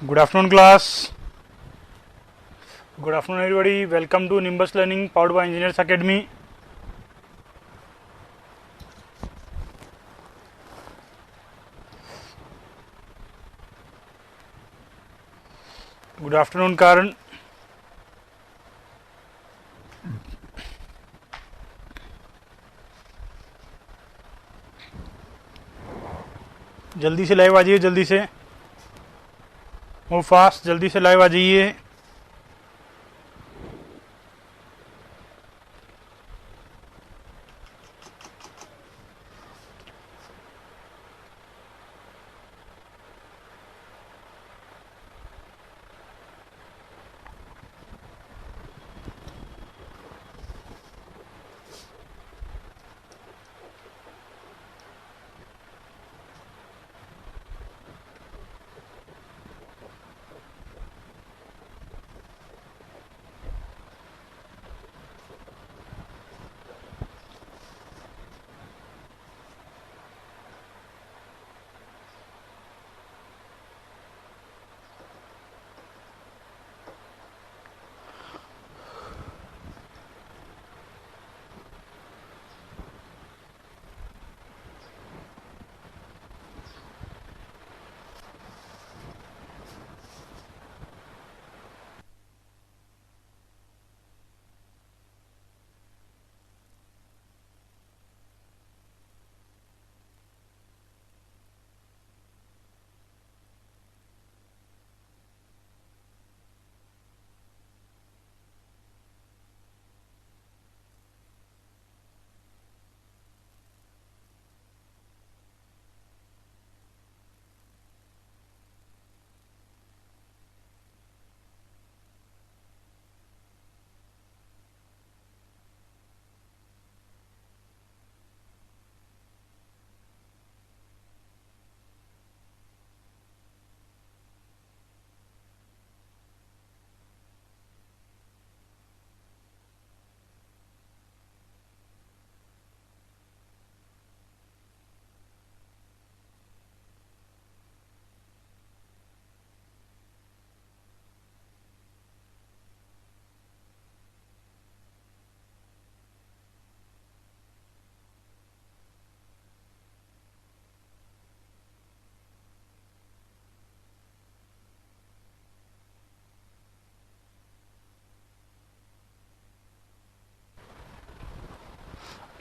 Good afternoon, class. Good afternoon, everybody. Welcome to Nimbus Learning, powered by Engineers Academy. Good afternoon, Karan. जल्दी से live आ जाइए, जल्दी से move fast, जल्दी से लाइव आ जाइए.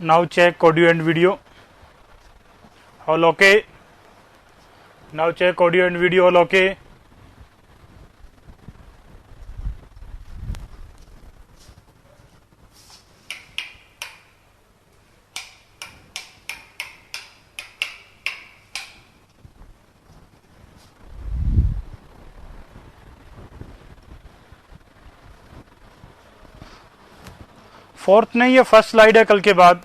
Now check audio and video. All okay? Now check audio and video. All okay? Fourth नहीं, ये फर्स्ट स्लाइड है. कल के बाद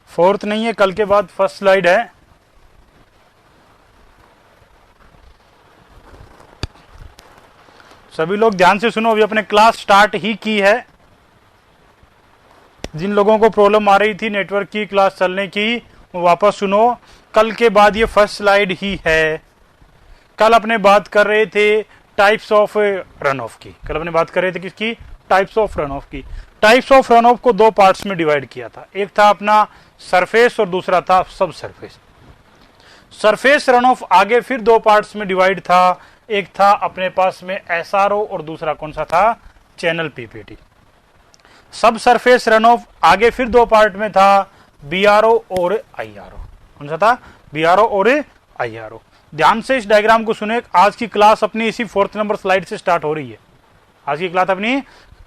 फोर्थ नहीं है, कल के बाद फर्स्ट स्लाइड है. सभी लोग ध्यान से सुनो. अभी अपने क्लास स्टार्ट ही की है. जिन लोगों को प्रॉब्लम आ रही थी नेटवर्क की क्लास चलने की, वो वापस सुनो. कल के बाद ये फर्स्ट स्लाइड ही है. कल अपने बात कर रहे थे टाइप्स ऑफ रन ऑफ की. कल अपने बात कर रहे थे किसकी? टाइप्स ऑफ रन ऑफ की. टाइप्स ऑफ रन ऑफ को दो पार्ट्स में डिवाइड किया था. एक था अपना सरफेस और दूसरा था सब सरफेस. सरफेस रन ऑफ आगे फिर दो पार्ट्स में डिवाइड था. एक था अपने पास में एसआरओ और दूसरा कौन सा था? Channel PPT. सब सरफेस रन ऑफ आगे फिर दो पार्ट में था, बीआरओ और आईआरओ. कौन सा था? बीआरओ और आईआरओ. ध्यान से इस डायग्राम को सुने. आज की क्लास अपनी इसी फोर्थ नंबर स्लाइड से स्टार्ट हो रही है. आज की क्लास अपनी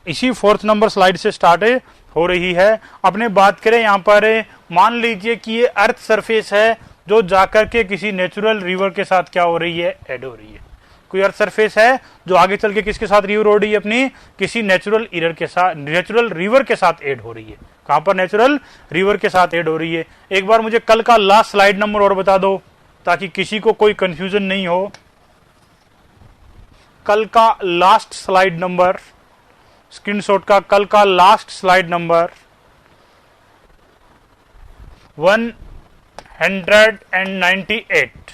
इसी फोर्थ नंबर स्लाइड से स्टार्ट हो रही है. अपने बात करें यहां पर, मान लीजिए कि ये अर्थ सरफेस है जो जाकर के किसी नेचुरल रिवर के साथ क्या हो रही है? ऐड हो रही है. कोई अर्थ सरफेस है जो आगे चल के किसके साथ रिवर हो रही है? अपनी किसी नेचुरल रिवर के साथ ऐड हो रही है. कहां पर? नेचुरल रिवर के साथ ऐड हो रही है. एक बार मुझे कल का लास्ट स्लाइड नंबर और बता दो ताकि किसी को कोई कंफ्यूजन नहीं हो. कल का लास्ट स्लाइड नंबर, स्क्रीनशॉट का कल का लास्ट स्लाइड नंबर 1 198।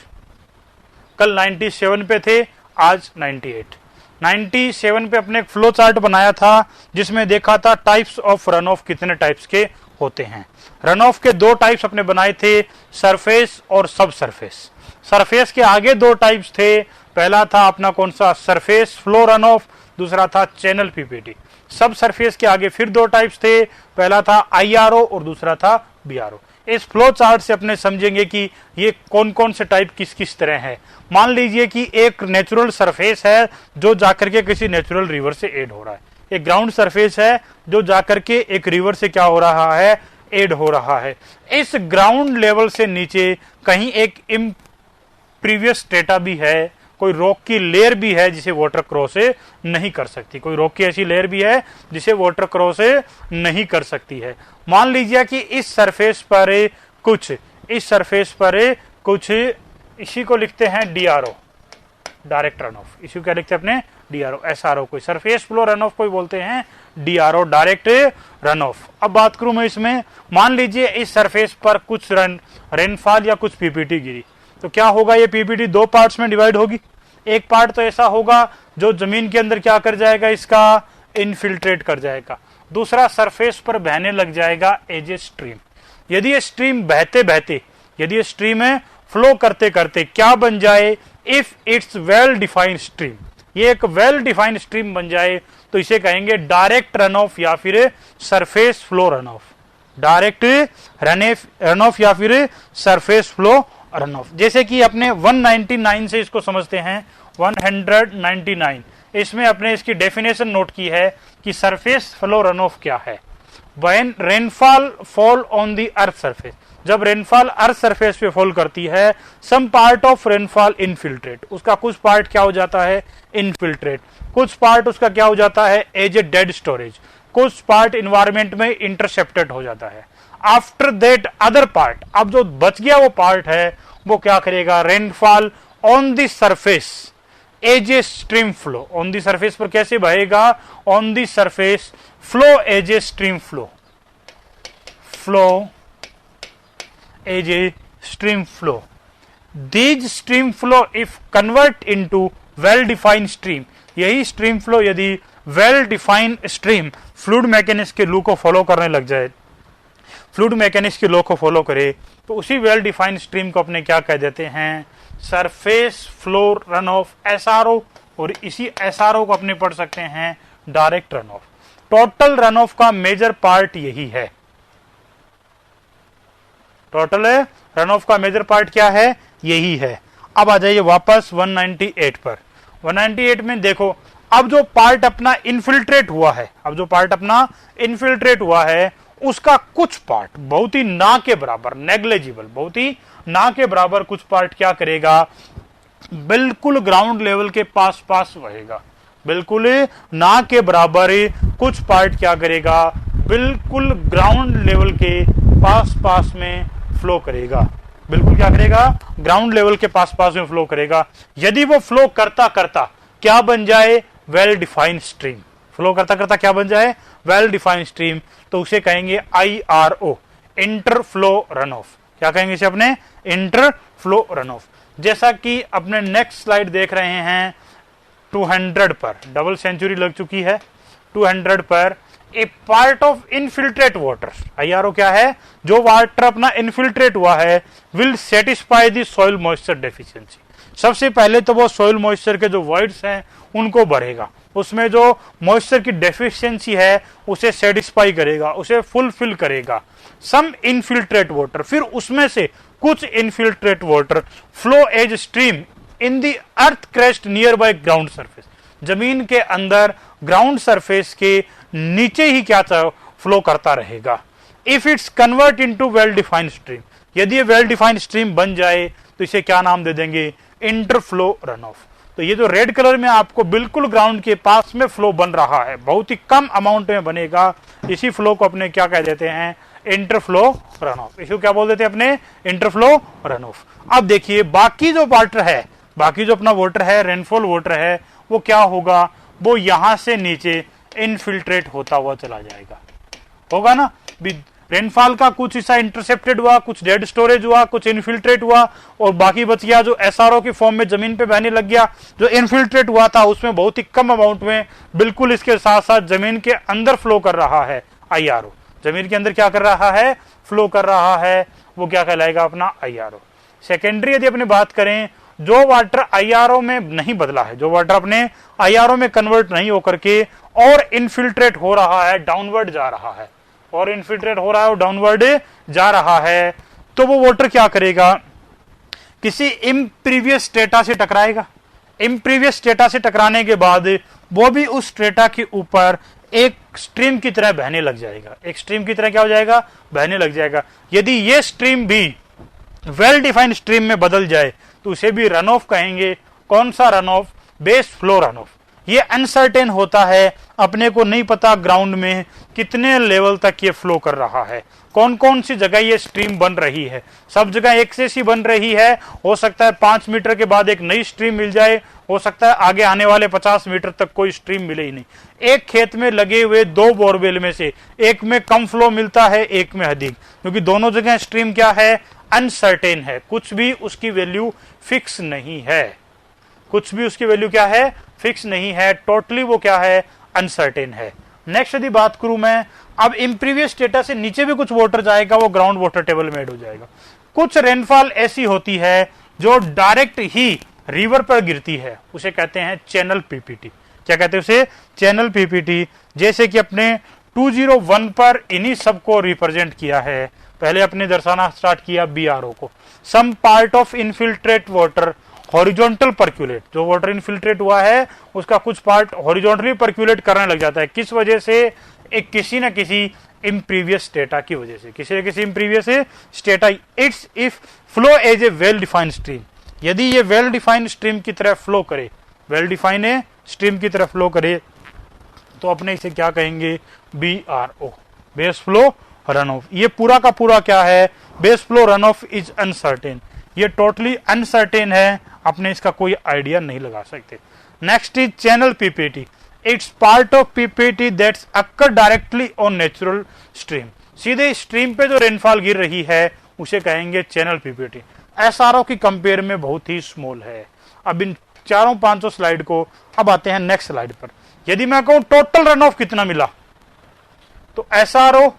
कल 97 पे थे, आज 98। 97 पे अपने एक फ्लो चार्ट बनाया था जिसमें देखा था टाइप्स ऑफ रन ऑफ कितने टाइप्स के होते हैं। रन ऑफ के दो टाइप्स अपने बनाए थे, सरफेस और सब सरफेस। सरफेस के आगे दो टाइप्स थे, पहला था अपना कौन सा, सरफेस फ्लो रन ऑफ, दूसरा था चैनल पीपीटी। सब सरफेस के आगे फिर दो टाइप्स थे, पहला था आईआरओ और दूसरा था बीआरओ। इस फ्लो चार्ट से अपने समझेंगे कि ये कौन कौन से टाइप किस किस तरह है। मान लीजिए कि एक नेचुरल सरफेस है जो जाकर के किसी नेचुरल रिवर से एड हो रहा है, एक ग्राउंड सरफेस है जो जाकर के एक रिवर से क्या हो रहा है, एड हो रहा है। इस ग्राउंड लेवल से नीचे कहीं एक प्रीवियस डेटा भी है, कोई रॉक की लेयर भी है जिसे वाटर क्रॉस नहीं कर सकती, कोई रॉक की ऐसी लेयर भी है जिसे वाटर क्रॉस नहीं कर सकती है। मान लीजिए कि इस सरफेस पर कुछ इसी को लिखते हैं डीआरओ, डायरेक्ट रन ऑफ। इसी को क्या लिखते हैं अपने, डीआरओ। एसआरओ कोई सरफेस फ्लो रन ऑफ कोई बोलते हैं, डीआरओ डायरेक्ट रन ऑफ। अब बात करूं मैं इसमें, मान लीजिए इस सरफेस पर कुछ रेनफॉल या कुछ पीपीटी गिरी, तो क्या होगा, ये पीपीटी दो पार्ट्स में डिवाइड होगी। एक पार्ट तो ऐसा होगा जो जमीन के अंदर क्या कर जाएगा, इसका इनफिल्ट्रेट कर जाएगा। दूसरा सरफेस पर बहने लग जाएगा एज ए स्ट्रीम। यदि ये स्ट्रीम बहते बहते, यदि ये स्ट्रीम है फ्लो करते करते क्या बन जाए, if it's well defined stream, ये एक वेल डिफाइंड स्ट्रीम बन जाए तो इसे कहेंगे डायरेक्ट रन ऑफ या फिर surface flow run of. Direct run off या फिर सरफेस फ्लो रन ऑफ। जैसे कि अपने 199 से इसको समझते हैं, 199 इसमें अपने इसकी डेफिनेशन नोट की है कि सरफेस फ्लो रन ऑफ क्या है। When rainfall fall on the earth surface, जब रेनफॉल अर्थ सरफेस पे फॉल करती है, some part of rainfall infiltrate, उसका कुछ पार्ट क्या हो जाता है, इनफिल्ट्रेट, कुछ पार्ट उसका क्या हो जाता है, एज ए डेड स्टोरेज, कुछ पार्ट इन्वायरमेंट में इंटरसेप्टेड हो जाता है। आफ्टर दैट अदर पार्ट, अब जो बच गया वो पार्ट है वो क्या करेगा, rainfall on the surface as a stream flow, on the surface पर कैसे बहेगा, on the surface flow as a stream flow, flow as a stream flow. These stream flow if convert into well defined stream, यही stream flow यदि well defined stream fluid mechanics के law को follow करने लग जाए, fluid mechanics के law को follow करे, तो उसी वेल डिफाइंड स्ट्रीम को अपने क्या कह देते हैं, surface flow run of, SRO. और इसी एसआरओ को अपने पढ़ सकते हैं direct run of. Total run of का मेजर पार्ट यही है, टोटल रन ऑफ का मेजर पार्ट क्या है, यही है। अब आ जाइए वापस 198 पर। 198 में देखो, अब जो पार्ट अपना इनफिल्ट्रेट हुआ है, अब जो पार्ट अपना इनफिल्ट्रेट हुआ है उसका कुछ पार्ट बहुत ही ना के बराबर, नेग्लिजिबल, बहुत ही ना के बराबर कुछ पार्ट क्या करेगा, बिल्कुल ग्राउंड लेवल के पास पास बहेगा। बिल्कुल ना के बराबर कुछ पार्ट क्या करेगा, बिल्कुल ग्राउंड लेवल के पास पास में फ्लो करेगा। बिल्कुल क्या करेगा, ग्राउंड लेवल के पास पास में फ्लो करेगा। यदि वो फ्लो करता करता क्या बन जाए, वेल डिफाइंड स्ट्रीम, फ्लो करता करता क्या बन जाए, वेल डिफाइंड स्ट्रीम, तो उसे कहेंगे IRO, inter flow run off. क्या कहेंगे इसे अपने, इंटर फ्लो रन ऑफ। जैसा कि अपने नेक्स्ट स्लाइड देख रहे हैं 200 पर, डबल सेंचुरी लग चुकी है 200 पर, a part of infiltrate water, IRO क्या है, जो वाटर अपना इनफिल्ट्रेट हुआ है, will satisfy the soil moisture deficiency. सबसे पहले तो वो सॉइल मॉइस्चर के जो वॉइड्स हैं उनको भरेगा, उसमें जो मॉइस्चर की डेफिशिएंसी है उसे सेटिस्फाई करेगा, उसे फुलफिल करेगा। सम इनफिल्ट्रेट वाटर, फिर उसमें से कुछ infiltrate water flow as stream in the earth crest near by ground surface, जमीन के अंदर ग्राउंड सरफेस के नीचे ही क्या फ्लो करता रहेगा। If it's convert into well defined stream, यदि ये वेल डिफाइंड स्ट्रीम बन जाए तो इसे क्या नाम दे देंगे, इंटरफ्लो रन ऑफ। तो ये जो रेड कलर में आपको बिल्कुल ग्राउंड के पास में फ्लो बन रहा है, बहुत ही कम अमाउंट में बनेगा, इसी फ्लो को अपने क्या कह देते हैं, इंटरफ्लो रन ऑफ। इसको क्या बोल देते हैं अपने, इंटरफ्लो रन ऑफ। अब देखिए बाकी जो वाटर है, बाकी जो अपना वाटर है, रेनफॉल वाटर है, वो क्या होगा, वो यहां से नीचे इनफिल्ट्रेट होता हुआ चला जाएगा, होगा ना। रेनफॉल का कुछ हिस्सा इंटरसेप्टेड हुआ, कुछ डेड स्टोरेज हुआ, कुछ इनफिल्ट्रेट हुआ और बाकी बच गया जो एसआरओ की फॉर्म में जमीन पे बहने लग गया। जो इनफिल्ट्रेट हुआ था उसमें बहुत ही कम अमाउंट में बिल्कुल इसके साथ साथ जमीन के अंदर फ्लो कर रहा है आईआरओ, जमीन के अंदर क्या कर रहा है, फ्लो कर रहा है, वो क्या कहलाएगा अपना आईआरओ। सेकेंडरी यदि अपनी बात करें, जो वाटर आईआरओ में नहीं बदला है, जो वाटर अपने आईआरओ में कन्वर्ट नहीं होकर के और इनफिल्ट्रेट हो रहा है, डाउनवर्ड जा रहा है, और इनफिल्ट्रेट हो रहा है और डाउनवर्ड जा रहा है, तो वो वाटर क्या करेगा, किसी इम्प्रीवियस डेटा से टकराएगा। इम्प्रीवियस डेटा से टकराने के बाद वो भी उस डेटा के ऊपर एक स्ट्रीम की तरह बहने लग जाएगा, एक स्ट्रीम की तरह क्या हो जाएगा, बहने लग जाएगा। यदि ये स्ट्रीम भी वेल डिफाइंड स्ट्रीम में बदल जाए तो उसे भी रन ऑफ कहेंगे। कौन सा run of, base flow run of. ये अनसर्टेन होता है, अपने को नहीं पता ग्राउंड में कितने लेवल तक ये फ्लो कर रहा है, कौन कौन सी जगह ये स्ट्रीम बन रही है। सब जगह एक से सी बन रही है, हो सकता है 5 मीटर के बाद एक नई स्ट्रीम मिल जाए, हो सकता है आगे आने वाले 50 मीटर तक कोई स्ट्रीम मिले ही नहीं। एक खेत में लगे हुए 2 बोरवेल में से एक में कम फ्लो मिलता है, एक में अधिक, क्योंकि दोनों जगह स्ट्रीम क्या है, अनसर्टेन है, कुछ भी उसकी वैल्यू फिक्स नहीं है, कुछ भी उसकी वैल्यू क्या है, फिक्स नहीं है, टोटली वो क्या है, अनसर्टेन है। नेक्स्ट यदि बात करूं मैं, अब इम्प्रीवियस डेटा से नीचे भी कुछ वाटर जाएगा, वो ग्राउंड वाटर टेबल में ऐड हो जाएगा। कुछ रेनफॉल ऐसी होती है जो डायरेक्ट ही रिवर पर गिरती है, उसे कहते हैं चैनल पीपीटी। क्या कहते हैं उसे, चैनल पीपीटी। जैसे कि अपने 201 पर इन्हीं सबको रिप्रेजेंट किया है। पहले अपने दर्शाना स्टार्ट किया बीआरओ को, some part of infiltrate water horizontal percolate, जो वाटर इनफिल्ट्रेट हुआ है उसका कुछ पार्ट हॉरिजॉन्टली परक्यूलेट करने लग जाता है। किस वजह से, एक किसी न किसी इम्प्रीवियस डेटा की वजह से, किसी न किसी impervious data. It's if flow as a well defined stream, यदि ये वेल डिफाइंड स्ट्रीम की तरह फ्लो करे, वेल डिफाइंड स्ट्रीम की तरह फ्लो करे, तो अपने इसे क्या कहेंगे, BRO, base flow run of. ये पूरा का पूरा क्या है, base flow run off is uncertain, ये टोटली अनसर्टेन है, अपने इसका कोई आइडिया नहीं लगा सकते। Next is channel PPT, it's part of PPT that's occur directly on natural stream, सीधे स्ट्रीम पे जो रेनफॉल गिर रही है उसे कहेंगे चैनल पीपीटी। एसआरओ की कंपेयर में बहुत ही स्मॉल है। अब इन 400-500 स्लाइड को, अब आते हैं नेक्स्ट स्लाइड पर। यदि मैं कहूं टोटल रन ऑफ कितना मिला, तो एसआरओ,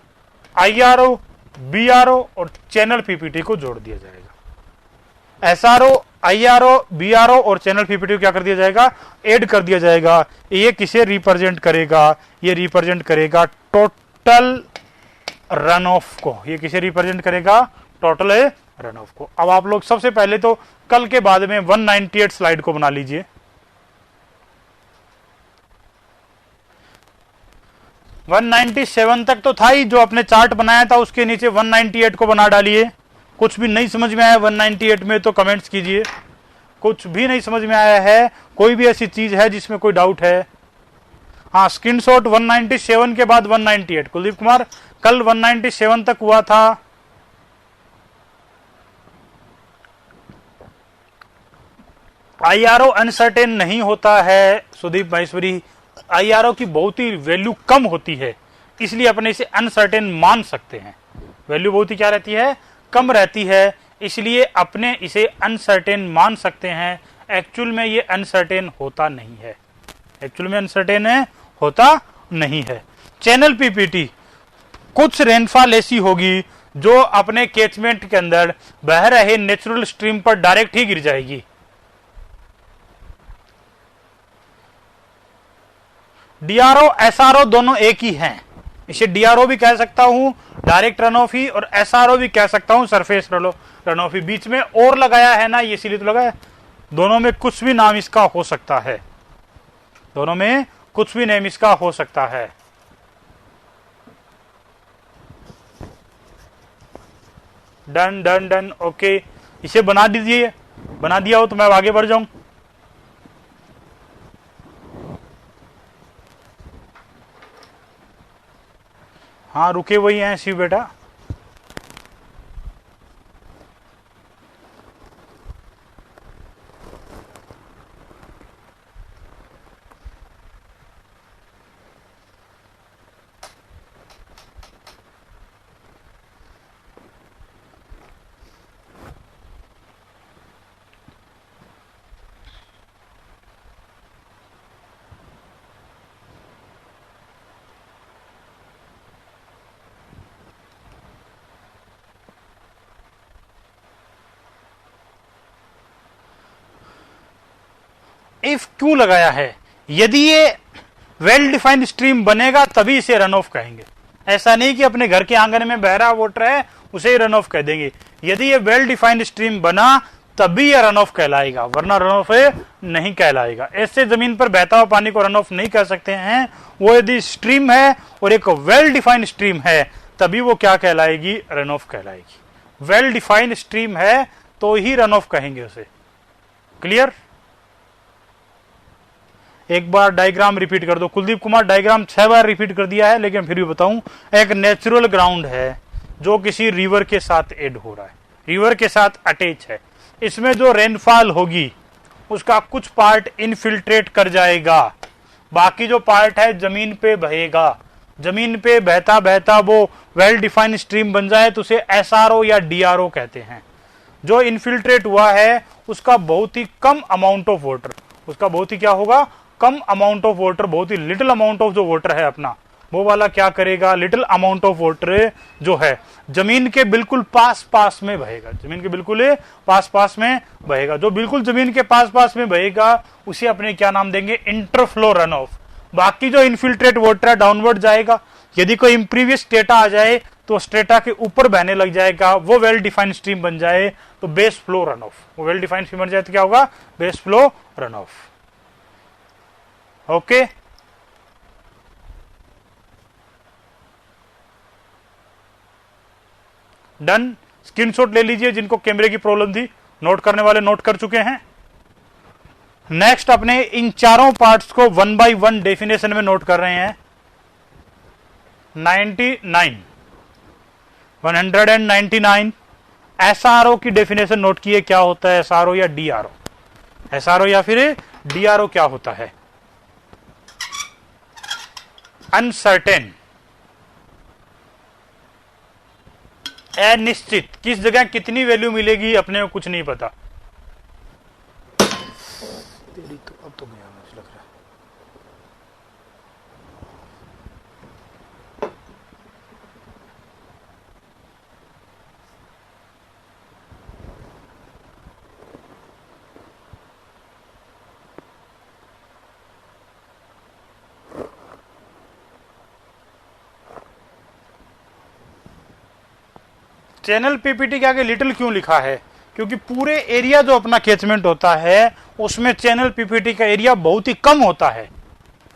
आईआरओ, बीआरओ और चैनल पीपीटी को जोड़ दिया जाएगा। एसआरओ, आईआरओ, बीआरओ और चैनल पीपीटी को क्या कर दिया जाएगा, ऐड कर दिया जाएगा। ये किसे रिप्रेजेंट करेगा, ये रिप्रेजेंट करेगा टोटल रन ऑफ को। ये किसे रिप्रेजेंट करेगा, टोटल रन ऑफ को। अब आप लोग सबसे पहले तो कल के बाद में 198 स्लाइड को बना लीजिए। - 197 तक तो था ही, जो आपने चार्ट बनाया था उसके नीचे 198 को बना डालिए। कुछ भी नहीं समझ में आया 198 में तो कमेंट्स कीजिए। कुछ भी नहीं समझ में आया है, कोई भी ऐसी चीज है जिसमें कोई डाउट है, हाँ स्क्रीनशॉट 197 के बाद 198। कुलदीप कुमार, कल 197 तक हुआ था। आईआरओ अनसर्टेन नहीं होता है सुदीप महेश्वरी, आईआरओ की बहुत ही वैल्यू कम होती है, इसलिए अपने इसे अनसर्टेन मान सकते हैं। वैल्यू बहुत ही क्या रहती है, कम रहती है, इसलिए अपने इसे अनसर्टेन मान सकते हैं। एक्चुअल में ये अनसर्टेन होता नहीं है, एक्चुअल में अनसर्टेन होता नहीं है। चैनल पीपीटी, कुछ रेनफॉल ऐसी होगी जो अपने कैचमेंट के अंदर बह रहे नेचुरल स्ट्रीम पर डायरेक्ट ही गिर जाएगी। डीआरओ, एसआरओ दोनों एक ही हैं, इसे डीआरओ भी कह सकता हूं डायरेक्ट रन ऑफ ही, और एसआरओ भी कह सकता हूं सरफेस रन ऑफ ही। बीच में और लगाया है ना, ये इसीलिए तो लगाया। दोनों में कुछ भी नाम इसका हो सकता है, दोनों में कुछ भी नेम इसका हो सकता है। डन डन डन, ओके, इसे बना दीजिए। बना दिया हो तो मैं आगे बढ़ जाऊं। हाँ रुके वही हैं शिव बेटा। इफ क्यों लगाया है? यदि ये वेल डिफाइंड स्ट्रीम बनेगा तभी इसे रन ऑफ कहेंगे। ऐसा नहीं कि अपने घर के आंगन में बह रहा वाटर है उसे ही रन ऑफ कह देंगे। यदि ये वेल डिफाइंड स्ट्रीम बना तभी ये रन ऑफ कहलाएगा, वरना रन ऑफ नहीं कहलाएगा। ऐसे जमीन पर बहता हुआ पानी को रन ऑफ नहीं कह सकते हैं। वो यदि स्ट्रीम है और एक वेल डिफाइंड स्ट्रीम है तभी वो क्या कहलाएगी? रन ऑफ कहलाएगी। वेल डिफाइंड स्ट्रीम है तो ही रन ऑफ कहेंगे उसे। क्लियर? एक बार डायग्राम रिपीट कर दो। कुलदीप कुमार डायग्राम 6 बार रिपीट कर दिया है, लेकिन फिर भी बताऊं, एक नेचुरल ग्राउंड है जो किसी रिवर के साथ एड हो रहा है, रिवर के साथ अटैच है। इसमें जो रेनफॉल होगी उसका कुछ पार्ट इनफिल्ट्रेट कर जाएगा, बाकी जो पार्ट है जमीन पे बहेगा। जमीन पे बहता बहता वो वेल डिफाइंड स्ट्रीम बन जाए तो उसे एसआरओ या डीआरओ कहते हैं। जो इनफिल्ट्रेट हुआ है उसका बहुत ही कम अमाउंट ऑफ वाटर, उसका बहुत ही क्या होगा? कम अमाउंट ऑफ वाटर, बहुत ही लिटिल अमाउंट ऑफ जो वाटर है अपना, वो वाला क्या करेगा? लिटिल अमाउंट ऑफ वाटर जो है जमीन के बिल्कुल पास पास में बहेगा, जमीन के बिल्कुल पास पास में बहेगा। जो बिल्कुल जमीन के पास पास में बहेगा उसे अपने क्या नाम देंगे? इंटरफ्लो रन ऑफ। बाकी जो इनफिल्ट्रेट वाटर है डाउनवर्ड जाएगा। यदि कोई इम्प्रीवियस स्टेटा आ जाए तो स्टेटा के ऊपर बहने लग जाएगा, वो वेल डिफाइंड स्ट्रीम बन जाए तो बेस फ्लो रन ऑफ। वो वेल डिफाइंड स्ट्रीम बन जाए तो क्या होगा? Base flow run of. Okay, done. Screenshot ले लीजिए, जिनको कैमरे की प्रॉब्लम थी, नोट करने वाले नोट कर चुके हैं। नेक्स्ट अपने इन चारों पार्ट्स को 1 बाय 1 डेफिनेशन में नोट कर रहे हैं। 199 एसआरओ की डेफिनेशन नोट किए। क्या होता है एसआरओ या डीआरओ? एसआरओ या फिर डीआरओ क्या होता है? अनसर्टेन, अनिश्चित, किस जगह कितनी वैल्यू मिलेगी अपने को कुछ नहीं पता। तेरी तो अब तो गया मुझे लग रहा है। चैनल पीपीटी के आगे लिटिल क्यों लिखा है? क्योंकि पूरे एरिया जो अपना कैचमेंट होता है उसमें चैनल पीपीटी का एरिया बहुत ही कम होता है।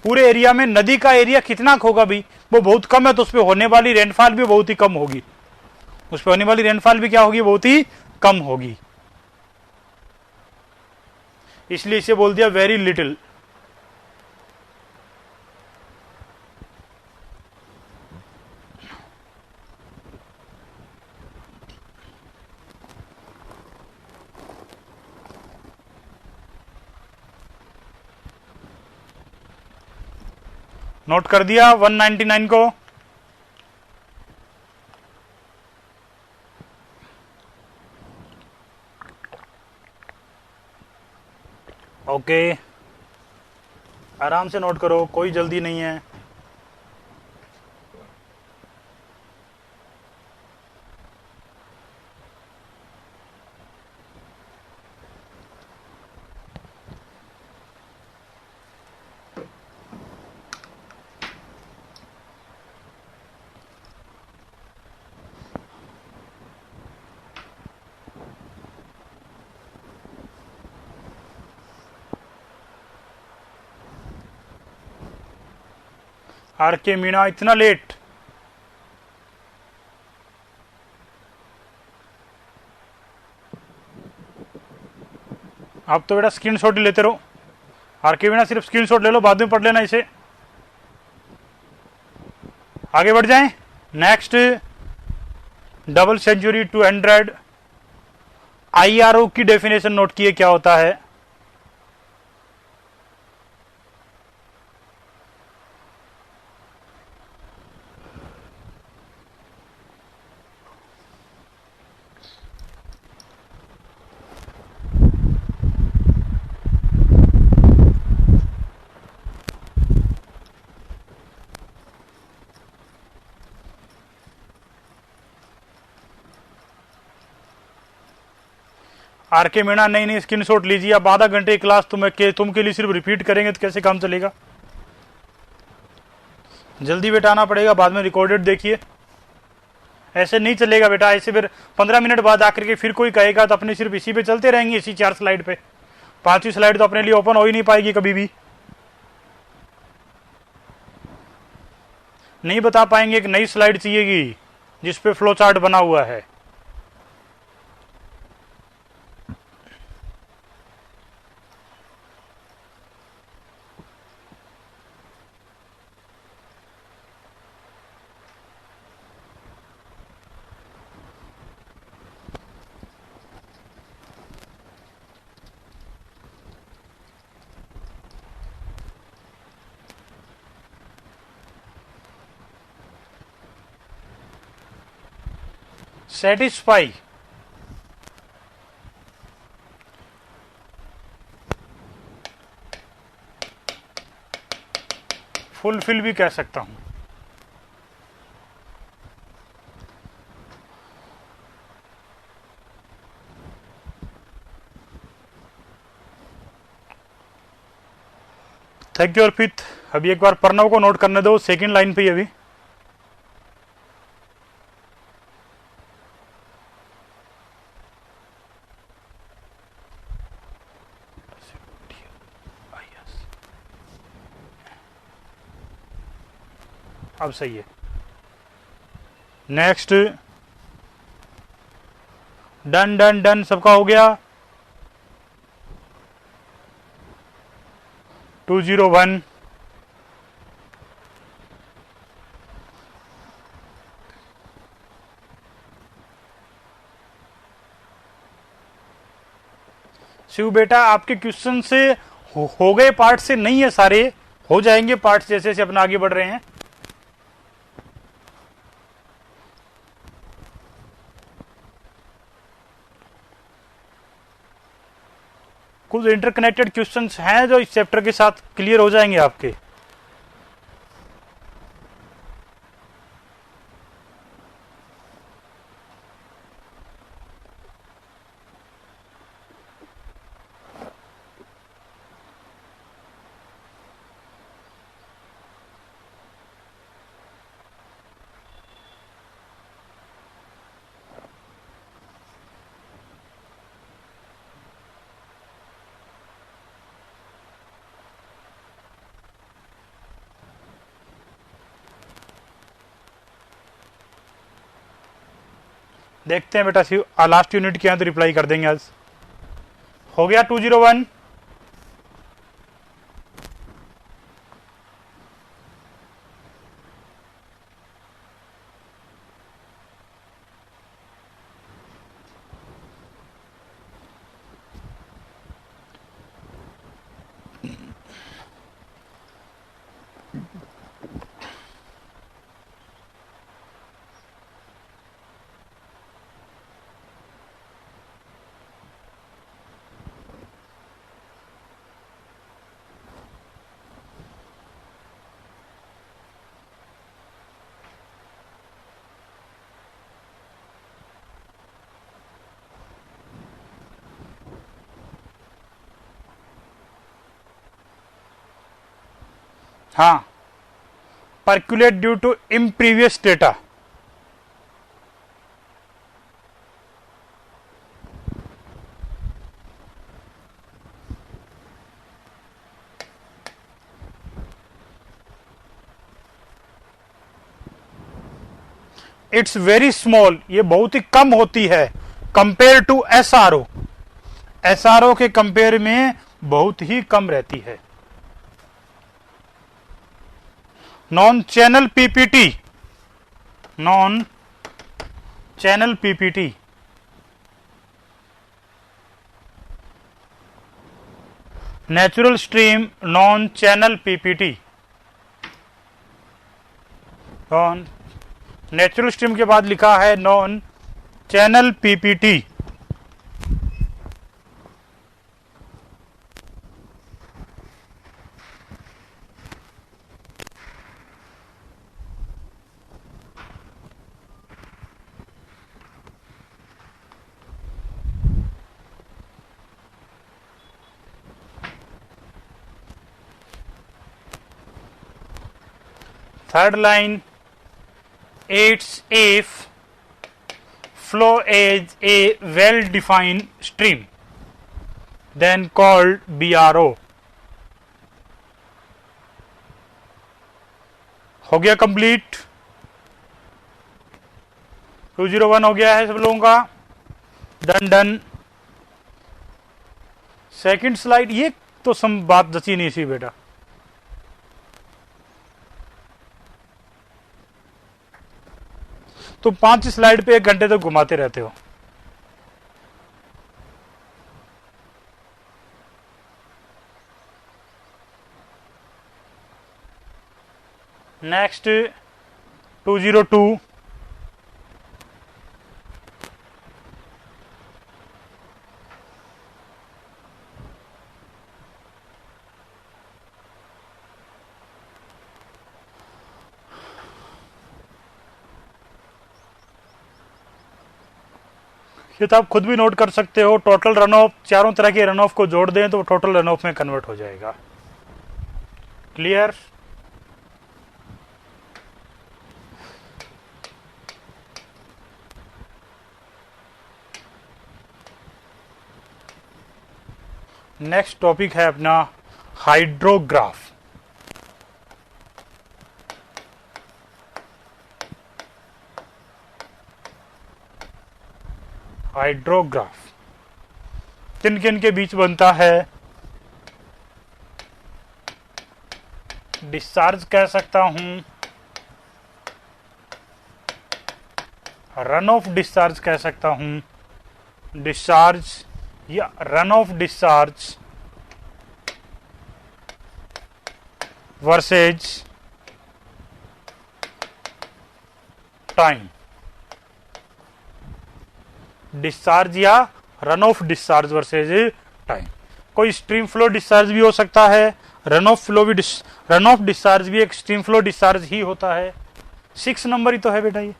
पूरे एरिया में नदी का एरिया कितना होगा भी? वो बहुत कम है, तो उस पर होने वाली रेनफॉल भी बहुत ही कम होगी। उस पर होने वाली रेनफॉल भी क्या होगी? बहुत ही कम होगी। इसलिए इसे बोल दिया वेरी लिटिल। नोट कर दिया 199 को। ओके, आराम से नोट करो, कोई जल्दी नहीं है। आर के मीणा इतना लेट? आप तो बेटा स्क्रीनशॉट ही लेते रहो। आर के मीणा सिर्फ स्क्रीनशॉट ले लो, बाद में पढ़ लेना इसे। आगे बढ़ जाएं। नेक्स्ट, डबल सेंचुरी 200 आईआरओ की डेफिनेशन नोट किए। क्या होता है? आर के मीणा नहीं स्क्रीनशॉट लीजिए। आप आधा घंटे की क्लास तुम के लिए सिर्फ रिपीट करेंगे तो कैसे काम चलेगा। जल्दी बेटा आना पड़ेगा, बाद में रिकॉर्डेड देखिए। ऐसे नहीं चलेगा बेटा, ऐसे फिर 15 मिनट बाद आकर के फिर कोई कहेगा तो अपने सिर्फ इसी पे चलते रहेंगे, इसी 4 स्लाइड पे। 5वीं स्लाइड तो अपने लिए ओपन हो ही नहीं पाएगी कभी भी। नहीं बता पाएंगे, एक नई स्लाइड चाहिएगी जिसपे फ्लो चार्ट बना हुआ है। सेटिस्फाई, फुलफिल भी कह सकता हूं। थैंक यू अर्पित। अभी एक बार प्रणव को नोट करने दो, सेकंड लाइन पे ही अभी। अब सही है। नेक्स्ट, डन डन डन सबका हो गया। 201 शिव बेटा आपके क्वेश्चन से हो गए पार्ट से नहीं है, सारे हो जाएंगे पार्ट जैसे जैसे अपना आगे बढ़ रहे हैं। कुछ इंटरकनेक्टेड क्वेश्चंस हैं जो इस चैप्टर के साथ क्लियर हो जाएंगे आपके। देखते हैं बेटा, लास्ट यूनिट के यहाँ तो रिप्लाई कर देंगे आज। हो गया 201। हाँ, percolate due to imprevious data. It's very small, ये बहुत ही कम होती है कंपेयर टू एसआरओ। एसआरओ के कंपेयर में बहुत ही कम रहती है। Non channel PPT, non channel PPT, natural stream non channel PPT. Non natural stream के बाद लिखा है non channel PPT. Third line, it's if flow is a well-defined stream, then called BRO. हो गया कंप्लीट। 201 हो गया है सब लोगों का। Done done. सेकंड स्लाइड, ये तो सम बात जची नहीं सी बेटा। तो 5 स्लाइड पे 1 घंटे तक घुमाते रहते हो। नेक्स्ट 202, ये तो आप खुद भी नोट कर सकते हो। टोटल रन ऑफ, चारों तरह के रन ऑफ को जोड़ दें तो टोटल रन ऑफ में कन्वर्ट हो जाएगा। क्लियर? नेक्स्ट टॉपिक है अपना हाइड्रोग्राफ। हाइड्रोग्राफ किन किन के बीच बनता है? डिस्चार्ज कह सकता हूं, रन ऑफ डिस्चार्ज कह सकता हूं, डिस्चार्ज या run off discharge versus time. Discharge या run off discharge versus time. कोई स्ट्रीम फ्लो डिस्चार्ज भी हो सकता है, रन ऑफ डिस्चार्ज भी एक स्ट्रीम फ्लो डिस्चार्ज ही होता है। 6 नंबर ही तो है बेटा ये।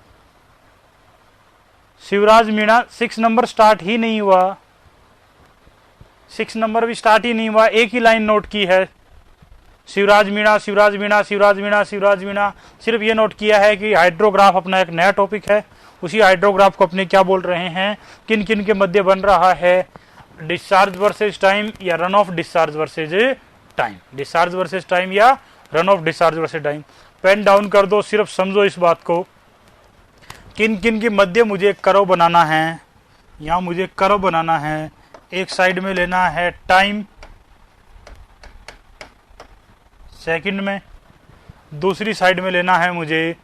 शिवराज मीणा 6 नंबर स्टार्ट ही नहीं हुआ, 6 नंबर भी स्टार्ट ही नहीं हुआ, एक ही लाइन नोट की है, शिवराज मीणा शिवराज मीणा शिवराज मीणा शिवराज मीणा। सिर्फ ये नोट किया है कि हाइड्रोग्राफ अपना एक नया टॉपिक है, उसी हाइड्रोग्राफ को अपने क्या बोल रहे हैं, किन किन के मध्य बन रहा है, डिस्चार्ज वर्सेज टाइम या run off discharge versus time. Discharge versus time या run off discharge versus time. Pen down कर दो, सिर्फ समझो इस बात को, किन किन के मध्य मुझे एक कर्व बनाना है। यहां मुझे कर्व बनाना है, एक साइड में लेना है टाइम सेकंड में, दूसरी साइड में लेना है मुझे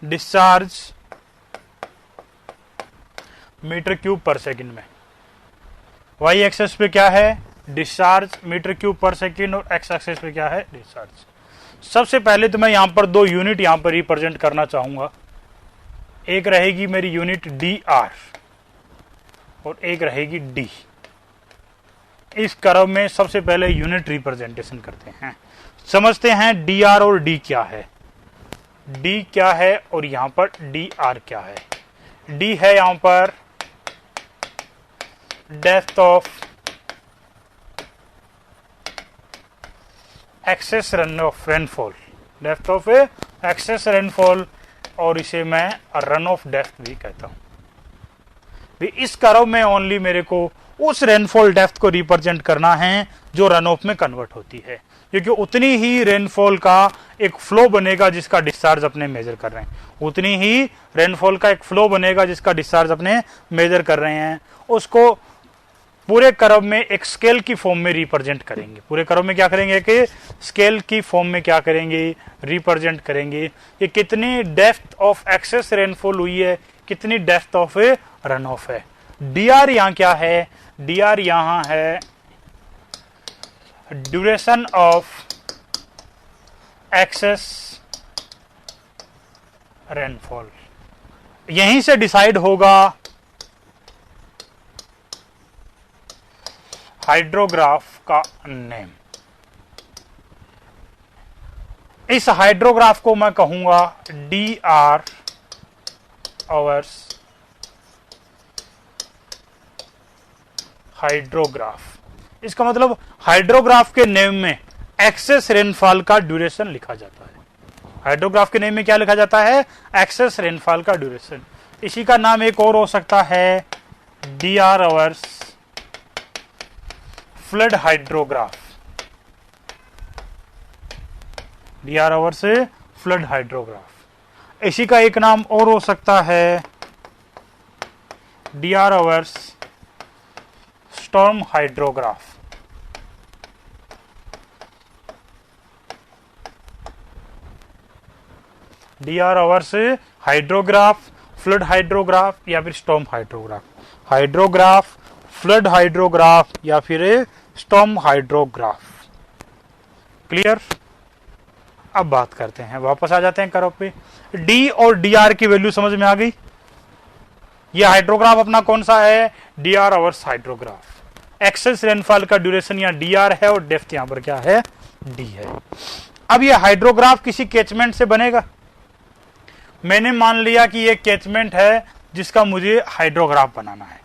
डिस्चार्ज मीटर क्यूब पर सेकंड में। वाई एक्सेस पे क्या है? डिस्चार्ज मीटर क्यूब पर सेकंड, और एक्स एक्सेस पे क्या है? डिस्चार्ज। सबसे पहले तो मैं यहां पर 2 यूनिट यहां पर रिप्रेजेंट करना चाहूंगा। एक रहेगी मेरी यूनिट डी आर और एक रहेगी डी। इस कर्व में सबसे पहले यूनिट रिप्रेजेंटेशन करते हैं, समझते हैं डी आर और डी क्या है, डी क्या है और यहां पर डी आर क्या है। डी है यहां पर depth of excess run off rainfall, depth of excess rainfall, और इसे मैं रन ऑफ डेप्थ भी कहता हूं। इस कर्व में ओनली मेरे को उस रेनफॉल डेप्थ को रिप्रेजेंट करना है जो रन ऑफ में कन्वर्ट होती है, क्योंकि उतनी ही रेनफॉल का एक फ्लो बनेगा जिसका डिस्चार्ज अपने मेजर कर रहे हैं, उतनी ही रेनफॉल का एक फ्लो बनेगा जिसका डिस्चार्ज अपने मेजर कर रहे हैं। उसको पूरे कर्व में एक स्केल की फॉर्म में रिप्रेजेंट करेंगे। पूरे कर्व में क्या करेंगे कि स्केल की फॉर्म में क्या करेंगे? रिप्रेजेंट करेंगे कि कितनी डेप्थ ऑफ एक्सेस रेनफॉल हुई है, कितनी डेप्थ ऑफ रन ऑफ है। डी आर यहां क्या है? डी आर यहां है ड्यूरेशन ऑफ एक्सेस रेनफॉल। यहीं से डिसाइड होगा हाइड्रोग्राफ का नेम। इस हाइड्रोग्राफ को मैं कहूंगा डी आर आवर्स हाइड्रोग्राफ। इसका मतलब हाइड्रोग्राफ के नेम में एक्सेस रेनफॉल का ड्यूरेशन लिखा जाता है। हाइड्रोग्राफ के नेम में क्या लिखा जाता है? एक्सेस रेनफॉल का ड्यूरेशन। इसी का नाम एक और हो सकता है DR hours flood hydrograph. DR hours flood hydrograph. इसी का एक नाम और हो सकता है DR hours storm hydrograph. DR hours hydrograph, flood hydrograph या फिर storm hydrograph. Hydrograph, flood hydrograph या फिर स्टॉर्म हाइड्रोग्राफ। क्लियर? अब बात करते हैं, वापस आ जाते हैं कर्व पे। D और DR की वैल्यू समझ में आ गई। ये हाइड्रोग्राफ अपना कौन सा है? DR hours hydrograph. Excess rainfall का ड्यूरेशन यहाँ DR है और डेप्थ यहां पर क्या है? D है। अब ये हाइड्रोग्राफ किसी कैचमेंट से बनेगा। मैंने मान लिया कि ये कैचमेंट है जिसका मुझे हाइड्रोग्राफ बनाना है।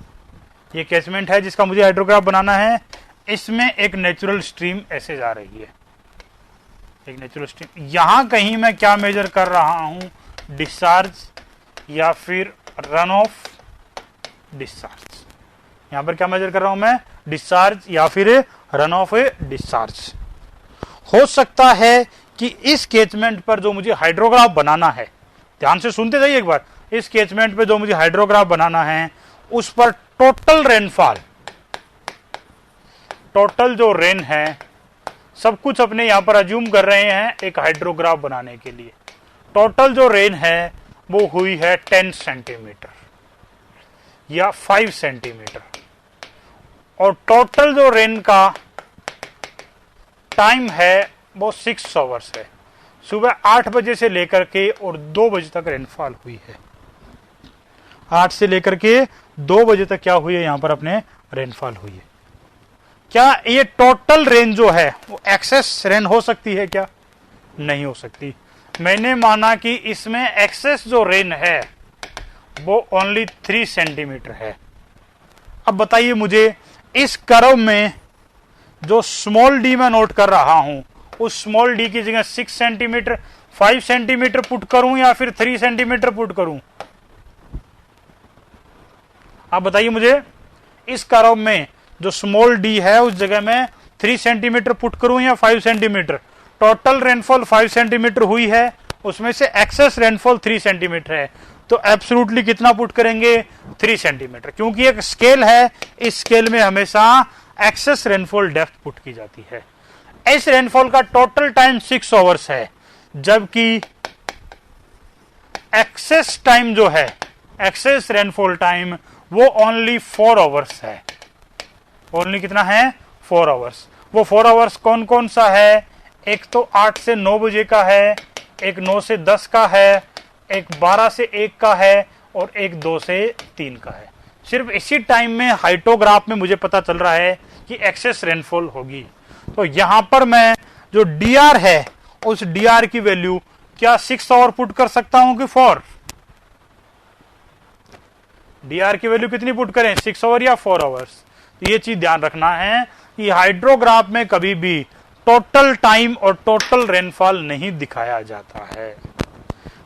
ये कैचमेंट है जिसका मुझे हाइड्रोग्राफ बनाना है। इसमें एक नेचुरल स्ट्रीम ऐसे जा रही है, एक नेचुरल स्ट्रीम। यहां कहीं मैं क्या मेजर कर रहा हूं? डिस्चार्ज या फिर रन ऑफ डिस्चार्ज। यहां पर क्या मेजर कर रहा हूं मैं? डिस्चार्ज या फिर रन ऑफ डिस्चार्ज। हो सकता है कि इस कैचमेंट पर जो मुझे हाइड्रोग्राफ बनाना है, ध्यान से सुनते जाइए एक बार, इस कैचमेंट पे जो मुझे हाइड्रोग्राफ बनाना है उस पर टोटल रेनफॉल, टोटल जो रेन है, सब कुछ अपने यहां पर अज्यूम कर रहे हैं एक हाइड्रोग्राफ बनाने के लिए। टोटल जो रेन है वो हुई है 10 सेंटीमीटर या 5 सेंटीमीटर। और टोटल जो रेन का टाइम है वो 6 आवर्स है। सुबह 8 बजे से लेकर के और 2 बजे तक रेनफॉल हुई है। 8 से लेकर के 2 बजे तक क्या हुई है? यहां पर अपने रेनफॉल हुई है। क्या ये टोटल रेन जो है वो एक्सेस रेन हो सकती है? क्या नहीं हो सकती। मैंने माना कि इसमें एक्सेस जो रेन है वो ओनली 3 सेंटीमीटर है। अब बताइए मुझे, इस कर्व में जो स्मॉल डी मैं नोट कर रहा हूं, उस स्मॉल डी की जगह 6 सेंटीमीटर, 5 सेंटीमीटर पुट करूं या फिर 3 सेंटीमीटर पुट करूं? आप बताइए मुझे, इस कर्व में जो स्मॉल डी है उस जगह में 3 सेंटीमीटर पुट करूं या 5 सेंटीमीटर? टोटल रेनफॉल 5 सेंटीमीटर हुई है, उसमें से एक्सेस रेनफॉल 3 सेंटीमीटर है, तो एब्सोल्युटली कितना पुट करेंगे? 3 सेंटीमीटर। क्योंकि एक स्केल है, इस स्केल में हमेशा एक्सेस रेनफॉल डेप्थ पुट की जाती है। इस रेनफॉल का टोटल टाइम 6 आवर्स है, जबकि एक्सेस टाइम जो है, एक्सेस रेनफॉल टाइम वो ओनली 4 आवर्स है। ओनली कितना है? 4 आवर्स। वो 4 आवर्स कौन कौन सा है? एक तो 8 से 9 बजे का है, एक 9 से 10 का है, एक 12 से 1 का है और एक 2 से 3 का है। सिर्फ इसी टाइम में हाइड्रोग्राफ में मुझे पता चल रहा है कि एक्सेस रेनफॉल होगी। तो यहां पर मैं जो DR है उस DR की वैल्यू क्या 6 आवर पुट कर सकता हूं कि 4? DR की वैल्यू कितनी पुट करें? 6 आवर या 4 आवर्स? तो ये चीज ध्यान रखना है कि हाइड्रोग्राफ में कभी भी टोटल टाइम और टोटल रेनफॉल नहीं दिखाया जाता है।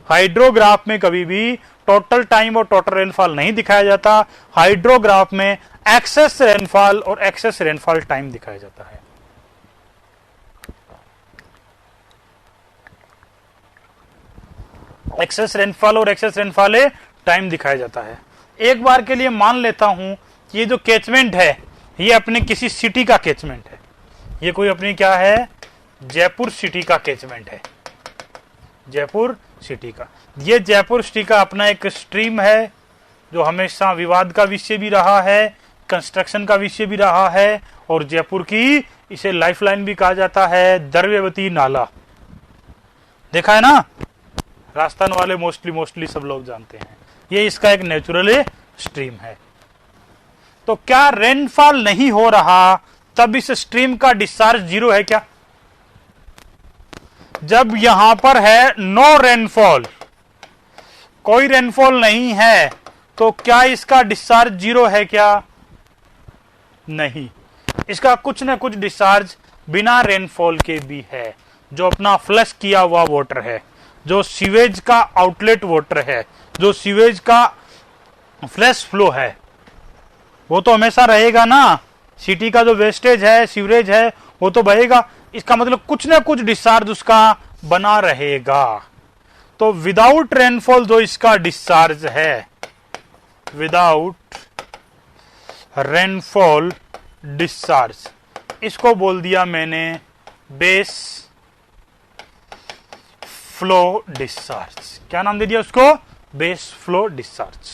हाइड्रोग्राफ में कभी भी टोटल टाइम और टोटल रेनफॉल नहीं दिखाया जाता। हाइड्रोग्राफ में एक्सेस रेनफॉल और एक्सेस रेनफॉल टाइम दिखाया जाता है। एक्सेस रेनफॉल और एक्सेस रेनफॉल टाइम दिखाया जाता है। एक बार के लिए मान लेता हूं कि ये जो कैचमेंट है ये अपने किसी सिटी का कैचमेंट है। ये कोई अपनी क्या है? जयपुर सिटी का कैचमेंट है। जयपुर सिटी का, ये जयपुर सिटी का अपना एक स्ट्रीम है जो हमेशा विवाद का विषय भी रहा है, कंस्ट्रक्शन का विषय भी रहा है, और जयपुर की इसे लाइफलाइन भी कहा जाता है। द्रव्यवती नाला देखा है ना, राजस्थान वाले मोस्टली सब लोग जानते हैं। ये इसका एक नेचुरल स्ट्रीम है। तो क्या रेनफॉल नहीं हो रहा तब इस स्ट्रीम का डिस्चार्ज 0 है क्या? जब यहां पर है नो रेनफॉल, कोई रेनफॉल नहीं है, तो क्या इसका डिस्चार्ज 0 है क्या? नहीं, इसका कुछ ना कुछ डिस्चार्ज बिना रेनफॉल के भी है, जो अपना फ्लश किया हुआ वाटर है, जो सीवेज का आउटलेट वाटर है, जो सीवेज का फ्लश फ्लो है, वो तो हमेशा रहेगा ना। सिटी का जो वेस्टेज है, सीवरेज है, वो तो बहेगा। इसका मतलब कुछ ना कुछ डिस्चार्ज उसका बना रहेगा। तो विदाउट रेनफॉल जो इसका डिस्चार्ज है, विदाउट रेनफॉल डिस्चार्ज, इसको बोल दिया मैंने बेस फ्लो डिस्चार्ज। क्या नाम दे दिया उसको? Base flow discharge.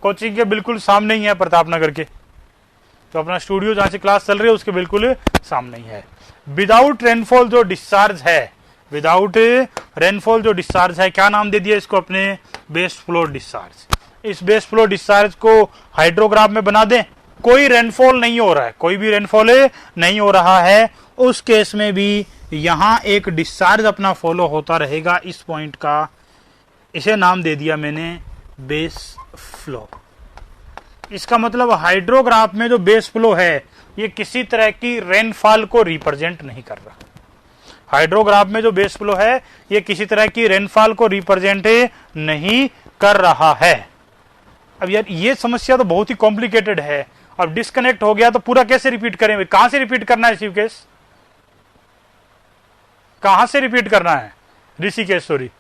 कोचिंग के बिल्कुल सामने ही है प्रतापनगर के, तो अपना स्टूडियो जहां से क्लास चल रही है उसके बिल्कुल सामने ही है। विदाउट रेनफॉल जो डिस्चार्ज है, विदाउट रेनफॉल जो डिस्चार्ज है, क्या नाम दे दिया इसको अपने? Base flow discharge. इस बेस फ्लो डिस्चार्ज को हाइड्रोग्राफ में बना दें। कोई रेनफॉल नहीं हो रहा है, कोई भी रेनफॉल नहीं हो रहा है, उस केस में भी यहां एक डिस्चार्ज अपना फॉलो होता रहेगा इस पॉइंट का। इसे नाम दे दिया मैंने बेस फ्लो। इसका मतलब हाइड्रोग्राफ में जो बेस फ्लो है ये किसी तरह की रेनफॉल को रिप्रेजेंट नहीं कर रहा। हाइड्रोग्राफ में जो बेस फ्लो है ये किसी तरह की रेनफॉल को रिप्रेजेंट नहीं कर रहा है। अब यार ये समस्या तो बहुत ही कॉम्प्लिकेटेड है। अब डिस्कनेक्ट हो गया तो पूरा कैसे रिपीट करें? कहां से रिपीट करना है शिवकेश? कहां से रिपीट करना है? ऋषिकेश, सॉरी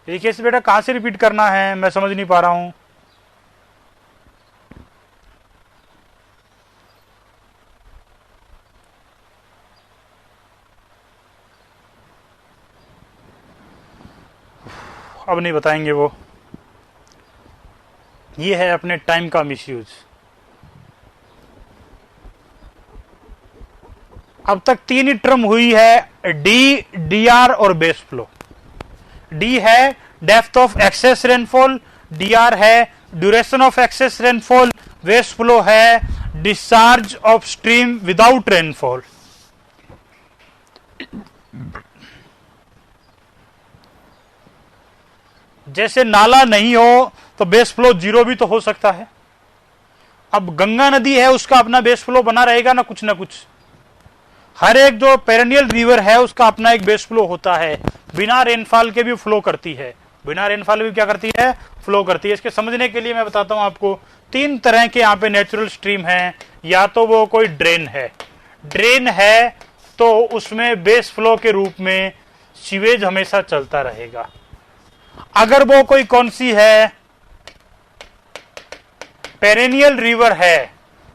ऋषिकेश बेटा, कहां से रिपीट करना है? मैं समझ नहीं पा रहा हूं। अब नहीं बताएंगे वो। ये है अपने टाइम का मिसयूज। अब तक तीन ही टर्म हुई है, डी, डीआर और बेस फ्लो। डी है depth of excess rainfall, DR है duration of excess rainfall, base flow है discharge of stream without rainfall. जैसे नाला नहीं हो तो बेस फ्लो जीरो भी तो हो सकता है। अब गंगा नदी है, उसका अपना बेस फ्लो बना रहेगा ना कुछ ना कुछ। हर एक जो पेरेनियल रिवर है उसका अपना एक बेस फ्लो होता है, बिना रेनफॉल के भी फ्लो करती है, बिना रेनफॉल भी क्या करती है? फ्लो करती है। इसके समझने के लिए मैं बताता हूं आपको, तीन तरह के यहाँ पे नेचुरल स्ट्रीम है। या तो वो कोई ड्रेन है, ड्रेन है तो उसमें बेस फ्लो के रूप में सीवेज हमेशा चलता रहेगा। अगर वो कोई कौन सी है? पेरेनियल रिवर है,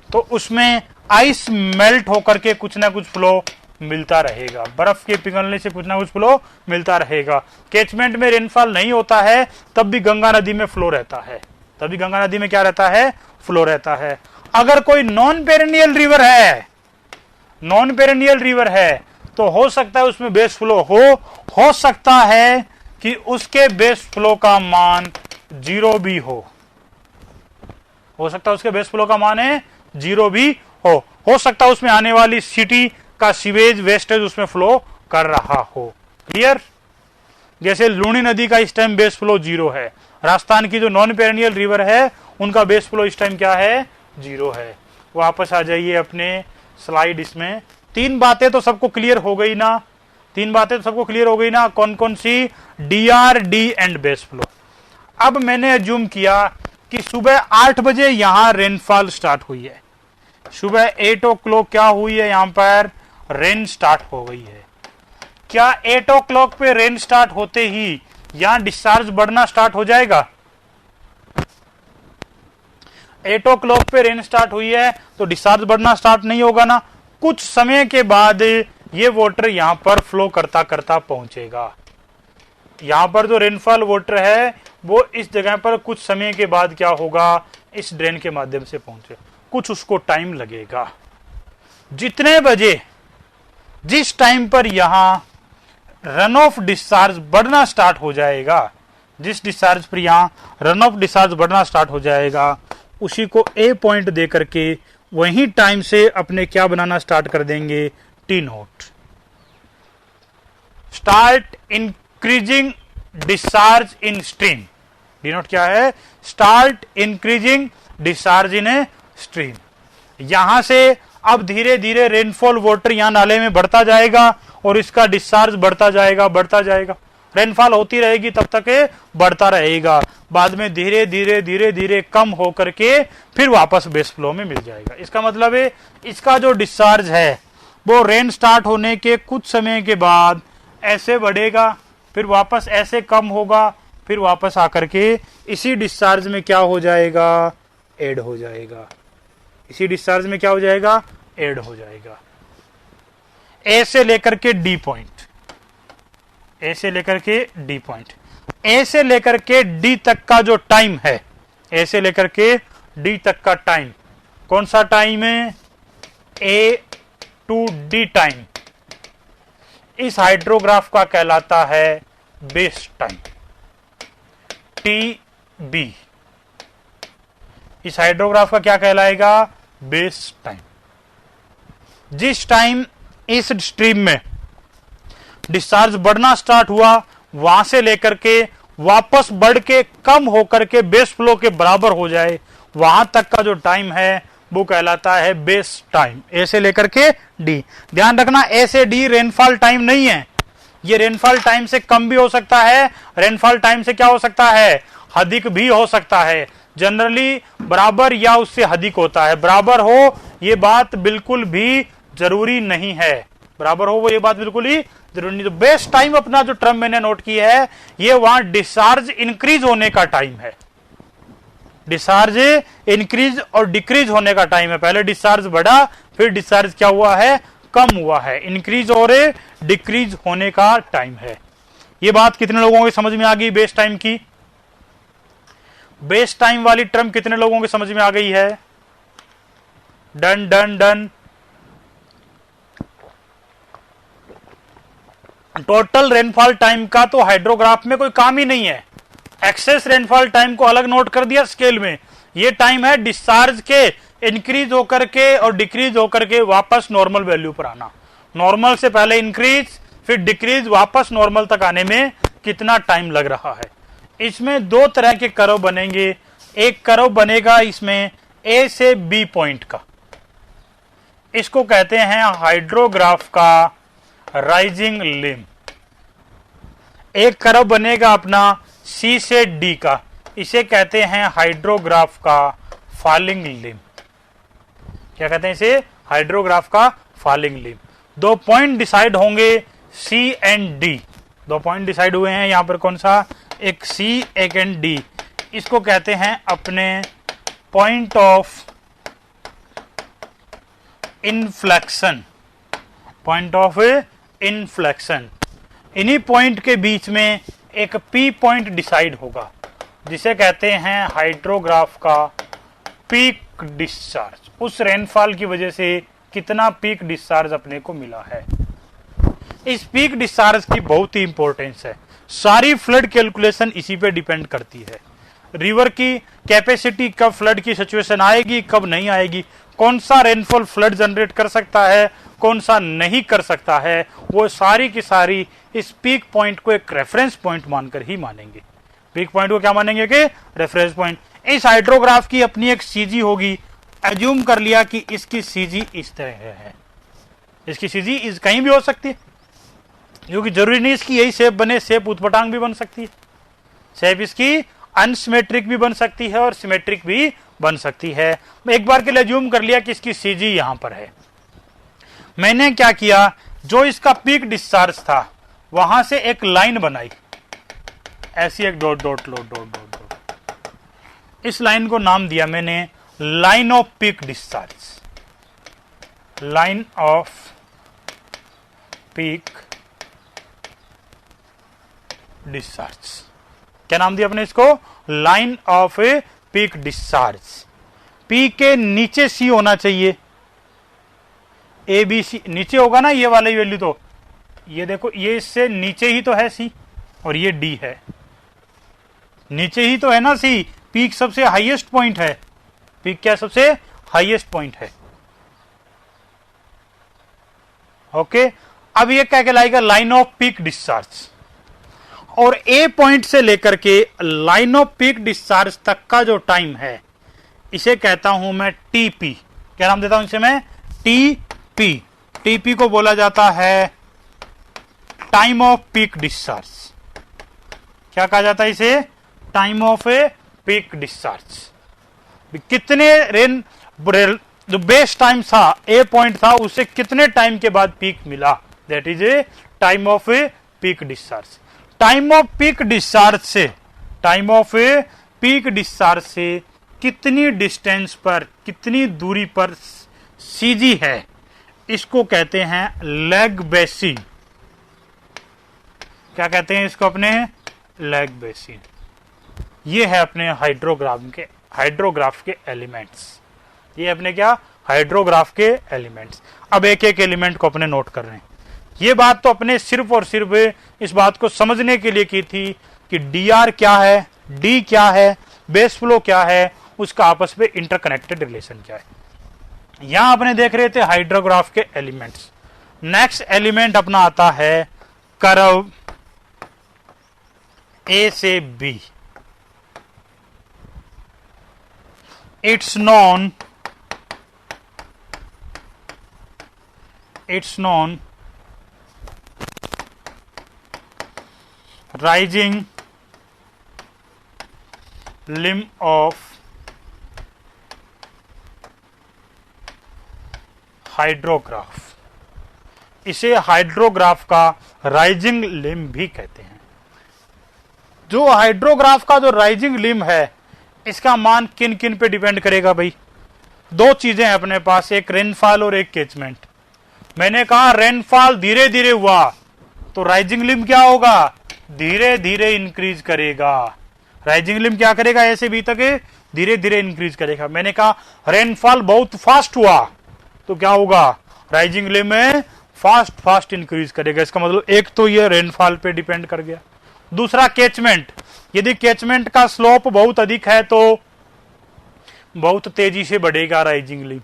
तो उसमें आइस मेल्ट होकर के कुछ ना कुछ फ्लो मिलता रहेगा, बर्फ के पिघलने से कुछ ना कुछ फ्लो मिलता रहेगा। कैचमेंट में रेनफॉल नहीं होता है तब भी गंगा नदी में फ्लो रहता है, तभी गंगा नदी में क्या रहता है? फ्लो रहता है। अगर कोई नॉन पेरेनियल रिवर है, नॉन पेरेनियल रिवर है, तो हो सकता है उसमें बेस फ्लो हो सकता है कि उसके बेस फ्लो का मान जीरो भी हो सकता है उसके बेस फ्लो का मान है जीरो भी हो सकता है उसमें आने वाली सिटी का सीवेज वेस्टेज उसमें फ्लो कर रहा हो। क्लियर? जैसे लूनी नदी का इस टाइम बेस फ्लो जीरो है, राजस्थान की जो नॉन पेरेनियल रिवर है उनका बेस फ्लो इस टाइम क्या है? जीरो है। वापस आ जाइए अपने स्लाइड। इसमें तीन बातें तो सबको क्लियर हो गई ना? तीन बातें तो सबको क्लियर हो गई ना? कौन कौन सी? DR, D and base flow. अब मैंने अज्यूम किया कि सुबह 8 बजे यहां रेनफॉल स्टार्ट हुई है, सुबह 8 o'clock क्या हुई है? यहां पर रेन स्टार्ट हो गई है। क्या 8 o'clock पे रेन स्टार्ट होते ही यहां डिस्चार्ज बढ़ना स्टार्ट हो जाएगा? 8 o'clock पे रेन स्टार्ट हुई है तो डिस्चार्ज बढ़ना स्टार्ट नहीं होगा ना? कुछ समय के बाद ये वाटर यहां पर फ्लो करता करता पहुंचेगा। यहां पर जो रेनफॉल वाटर है वो इस जगह पर कुछ समय के बाद क्या होगा? इस ड्रेन के माध्यम से पहुंचे, कुछ उसको टाइम लगेगा। जितने बजे, जिस टाइम पर यहां रन ऑफ डिस्चार्ज बढ़ना स्टार्ट हो जाएगा, जिस डिस्चार्ज पर यहां रन ऑफ डिस्चार्ज बढ़ना स्टार्ट हो जाएगा, उसी को ए पॉइंट दे करके वही टाइम से अपने क्या बनाना स्टार्ट कर देंगे? T note. Start increasing discharge in stream. D naught क्या है? Start increasing discharge in a stream. यहां से अब धीरे धीरे रेनफॉल वाटर यहां नाले में बढ़ता जाएगा और इसका डिस्चार्ज बढ़ता जाएगा बढ़ता जाएगा, रेनफॉल होती रहेगी तब तक ये बढ़ता रहेगा, बाद में धीरे धीरे धीरे धीरे कम होकर के फिर वापस बेस फ्लो में मिल जाएगा। इसका मतलब है इसका जो डिस्चार्ज है वो रेन स्टार्ट होने के कुछ समय के बाद ऐसे बढ़ेगा, फिर वापस ऐसे कम होगा, फिर वापस आकर के इसी डिस्चार्ज में क्या हो जाएगा, ऐड हो जाएगा। इसी डिस्चार्ज में क्या हो जाएगा, ऐड हो जाएगा। ए से लेकर के डी पॉइंट, ए से लेकर के डी पॉइंट, ए से लेकर के डी तक का जो टाइम है, ए से लेकर के डी तक का टाइम कौन सा टाइम है, ए टू डी टाइम, इस हाइड्रोग्राफ का कहलाता है बेस टाइम, टी बी। इस हाइड्रोग्राफ का क्या कहलाएगा, बेस टाइम। जिस टाइम इस स्ट्रीम में डिस्चार्ज बढ़ना स्टार्ट हुआ, वहां से लेकर के वापस बढ़ के कम होकर के बेस फ्लो के बराबर हो जाए, वहां तक का जो टाइम है वो कहलाता है बेस टाइम। ए से लेकर के डी, ध्यान रखना ए से डी रेनफॉल टाइम नहीं है, ये रेनफॉल टाइम से कम भी हो सकता है, रेनफॉल टाइम से क्या हो सकता है, अधिक भी हो सकता है। जनरली बराबर या उससे अधिक होता है, बराबर हो ये बात बिल्कुल भी जरूरी नहीं है, बराबर हो वो ये बात बिल्कुल ही जरूरी नहीं। तो बेस्ट टाइम अपना जो टर्म मैंने नोट की है ये वहां डिस्चार्ज इंक्रीज होने का टाइम है, डिस्चार्ज इंक्रीज और डिक्रीज होने का टाइम है। पहले डिस्चार्ज बढ़ा, फिर डिस्चार्ज क्या हुआ है, कम हुआ है, इंक्रीज और डिक्रीज होने का टाइम है। ये बात कितने लोगों को समझ में आ गई बेस टाइम की, बेस टाइम वाली टर्म कितने लोगों को समझ में आ गई है, done done done. Total rainfall time का तो हाइड्रोग्राफ में कोई काम ही नहीं है, एक्सेस रेनफॉल टाइम को अलग नोट कर दिया स्केल में। ये टाइम है डिस्चार्ज के इंक्रीज होकर के और डिक्रीज होकर के वापस नॉर्मल वैल्यू पर आना, नॉर्मल से पहले इंक्रीज फिर डिक्रीज, वापस नॉर्मल तक आने में कितना टाइम लग रहा है। इसमें दो तरह के कर्व बनेंगे, एक कर्व बनेगा इसमें ए से बी पॉइंट का, इसको कहते हैं हाइड्रोग्राफ का राइजिंग लिम। एक कर्व बनेगा अपना सी से डी का, इसे कहते हैं हाइड्रोग्राफ का फॉलिंग लिम। क्या कहते हैं इसे, हाइड्रोग्राफ का फॉलिंग लिम। दो पॉइंट डिसाइड होंगे सी एंड डी, दो पॉइंट डिसाइड हुए हैं यहां पर, कौन सा, एक सी एक एंड डी, इसको कहते हैं अपने point of inflection, point of inflection. इन्हीं पॉइंट के बीच में एक पी पॉइंट डिसाइड होगा जिसे कहते हैं हाइड्रोग्राफ का पीक डिस्चार्ज। उस रेनफॉल की वजह से कितना पीक डिस्चार्ज अपने को मिला है, इस पीक डिस्चार्ज की बहुत ही इंपॉर्टेंस है। सारी फ्लड कैलकुलेशन इसी पे डिपेंड करती है, रिवर की कैपेसिटी, कब फ्लड की सिचुएशन आएगी कब नहीं आएगी, कौन सा रेनफॉल फ्लड जनरेट कर सकता है कौन सा नहीं कर सकता है, वो सारी की सारी इस पीक पॉइंट को एक रेफरेंस पॉइंट मानकर ही मानेंगे। पीक पॉइंट को क्या मानेंगे कि रेफरेंस पॉइंट। इस हाइड्रोग्राफ की अपनी एक सीजी होगी, एज्यूम कर लिया कि इसकी सीजी इस तरह है, इसकी सीजी इस कहीं भी हो सकती है, क्योंकि जरूरी नहीं इसकी यही शेप बने, शेप उतपटांग भी बन सकती है, शेप इसकी अनसिमेट्रिक भी बन सकती है और सिमेट्रिक भी बन सकती है। एक बार के लिए एज्यूम कर लिया कि इसकी सीजी यहां पर है। मैंने क्या किया, जो इसका पीक डिस्चार्ज था वहां से एक लाइन बनाई, ऐसी एक dot dot dot dot dot dot, इस लाइन को नाम दिया मैंने line of peak discharge, line of peak discharge. क्या नाम दिया अपने इसको, line of a peak discharge. P के नीचे सी होना चाहिए, ए बी सी नीचे होगा ना, ये वाली वैल्यू, तो ये देखो ये इससे नीचे ही तो है सी और ये डी है, नीचे ही तो है ना सी, पीक सबसे हाईएस्ट पॉइंट है, पीक क्या सबसे हाईएस्ट पॉइंट है। ओके, अब ये क्या कहलाएगा, लाइन ऑफ पीक डिस्चार्ज। और ए पॉइंट से लेकर के लाइन ऑफ पीक डिस्चार्ज तक का जो टाइम है इसे कहता हूं मैं टीपी, क्या नाम देता हूं इसे मैं? टीपी। टीपी को बोला जाता है टाइम ऑफ पीक डिस्चार्ज। क्या कहा जाता है इसे? Time of a peak discharge. कितने रेन जो बेस टाइम था, ए पॉइंट था, उससे कितने टाइम के बाद पीक मिला, that is a time of a peak discharge. Time of peak discharge से, time of a peak discharge से कितनी डिस्टेंस पर, कितनी दूरी पर सीजी है, इसको कहते हैं लैग बेसिन। क्या कहते हैं इसको अपने? Lag basin. ये है अपने हाइड्रोग्राफ के एलिमेंट्स। ये अपने क्या? हाइड्रोग्राफ के एलिमेंट्स। अब एक एक एलिमेंट को अपने नोट कर रहे हैं। ये बात तो अपने सिर्फ और सिर्फ इस बात को समझने के लिए की थी कि डीआर क्या है, डी क्या है, बेस फ्लो क्या है, उसका आपस में इंटरकनेक्टेड रिलेशन क्या है। यहां अपने देख रहे थे हाइड्रोग्राफ के एलिमेंट्स। नेक्स्ट एलिमेंट अपना आता है कर्व ए से B. it's known rising limb of hydrograph. इसे हाइड्रोग्राफ का राइजिंग लिम्ब भी कहते हैं। जो हाइड्रोग्राफ का जो राइजिंग लिम्ब है, इसका मान किन किन पे डिपेंड करेगा भाई? दो चीजें हैं अपने पास, एक रेनफॉल और एक कैचमेंट। मैंने कहा रेनफॉल धीरे धीरे हुआ तो राइजिंग लिम्ब क्या होगा? धीरे धीरे इंक्रीज करेगा। राइजिंग लिम्ब क्या करेगा? ऐसे भी तक धीरे धीरे इंक्रीज करेगा। मैंने कहा रेनफॉल बहुत फास्ट हुआ तो क्या होगा? राइजिंग लिम्ब में फास्ट इंक्रीज करेगा। इसका मतलब एक तो ये रेनफॉल पे डिपेंड कर गया। दूसरा कैचमेंट। यदि कैचमेंट का स्लोप बहुत अधिक है तो बहुत तेजी से बढ़ेगा राइजिंग लिम्ब,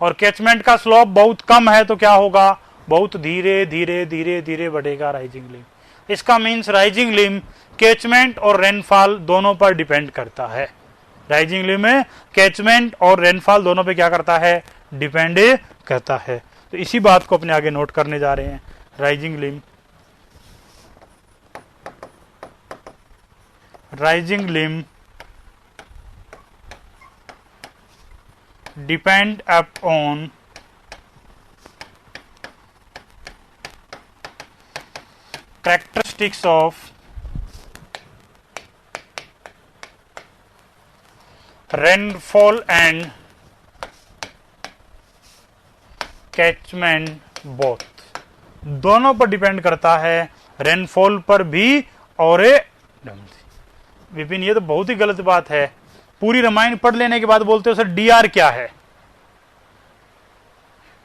और कैचमेंट का स्लोप बहुत कम है तो क्या होगा? बहुत धीरे धीरे धीरे धीरे बढ़ेगा राइजिंग लिम्ब। इसका मीन्स राइजिंग लिम्ब कैचमेंट और रेनफॉल दोनों पर डिपेंड करता है। राइजिंग लिम्ब में कैचमेंट और रेनफॉल दोनों पे क्या करता है? डिपेंड करता है। तो इसी बात को अपने आगे नोट करने जा रहे हैं। Rising limb depend upon characteristics of rainfall and catchment both। दोनों पर डिपेंड करता है, रेनफॉल पर भी और विपिन ये तो बहुत ही गलत बात है। पूरी रामायण पढ़ लेने के बाद बोलते हो सर डीआर क्या है?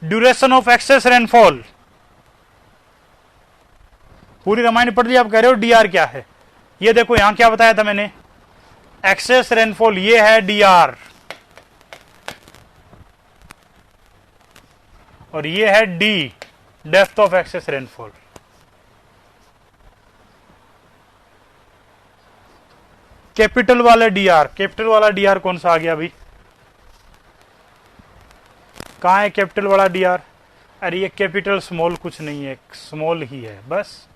Duration of excess rainfall. पूरी रामायण पढ़ लिया, आप कह रहे हो डीआर क्या है? ये देखो यहां क्या बताया था मैंने, एक्सेस रेनफॉल ये है डीआर, और ये है D, depth of excess rainfall. Capital वाला डीआर कौन सा आ गया भाई? कहां है कैपिटल वाला डीआर? अरे ये कैपिटल स्मॉल कुछ नहीं है, स्मॉल ही है बस।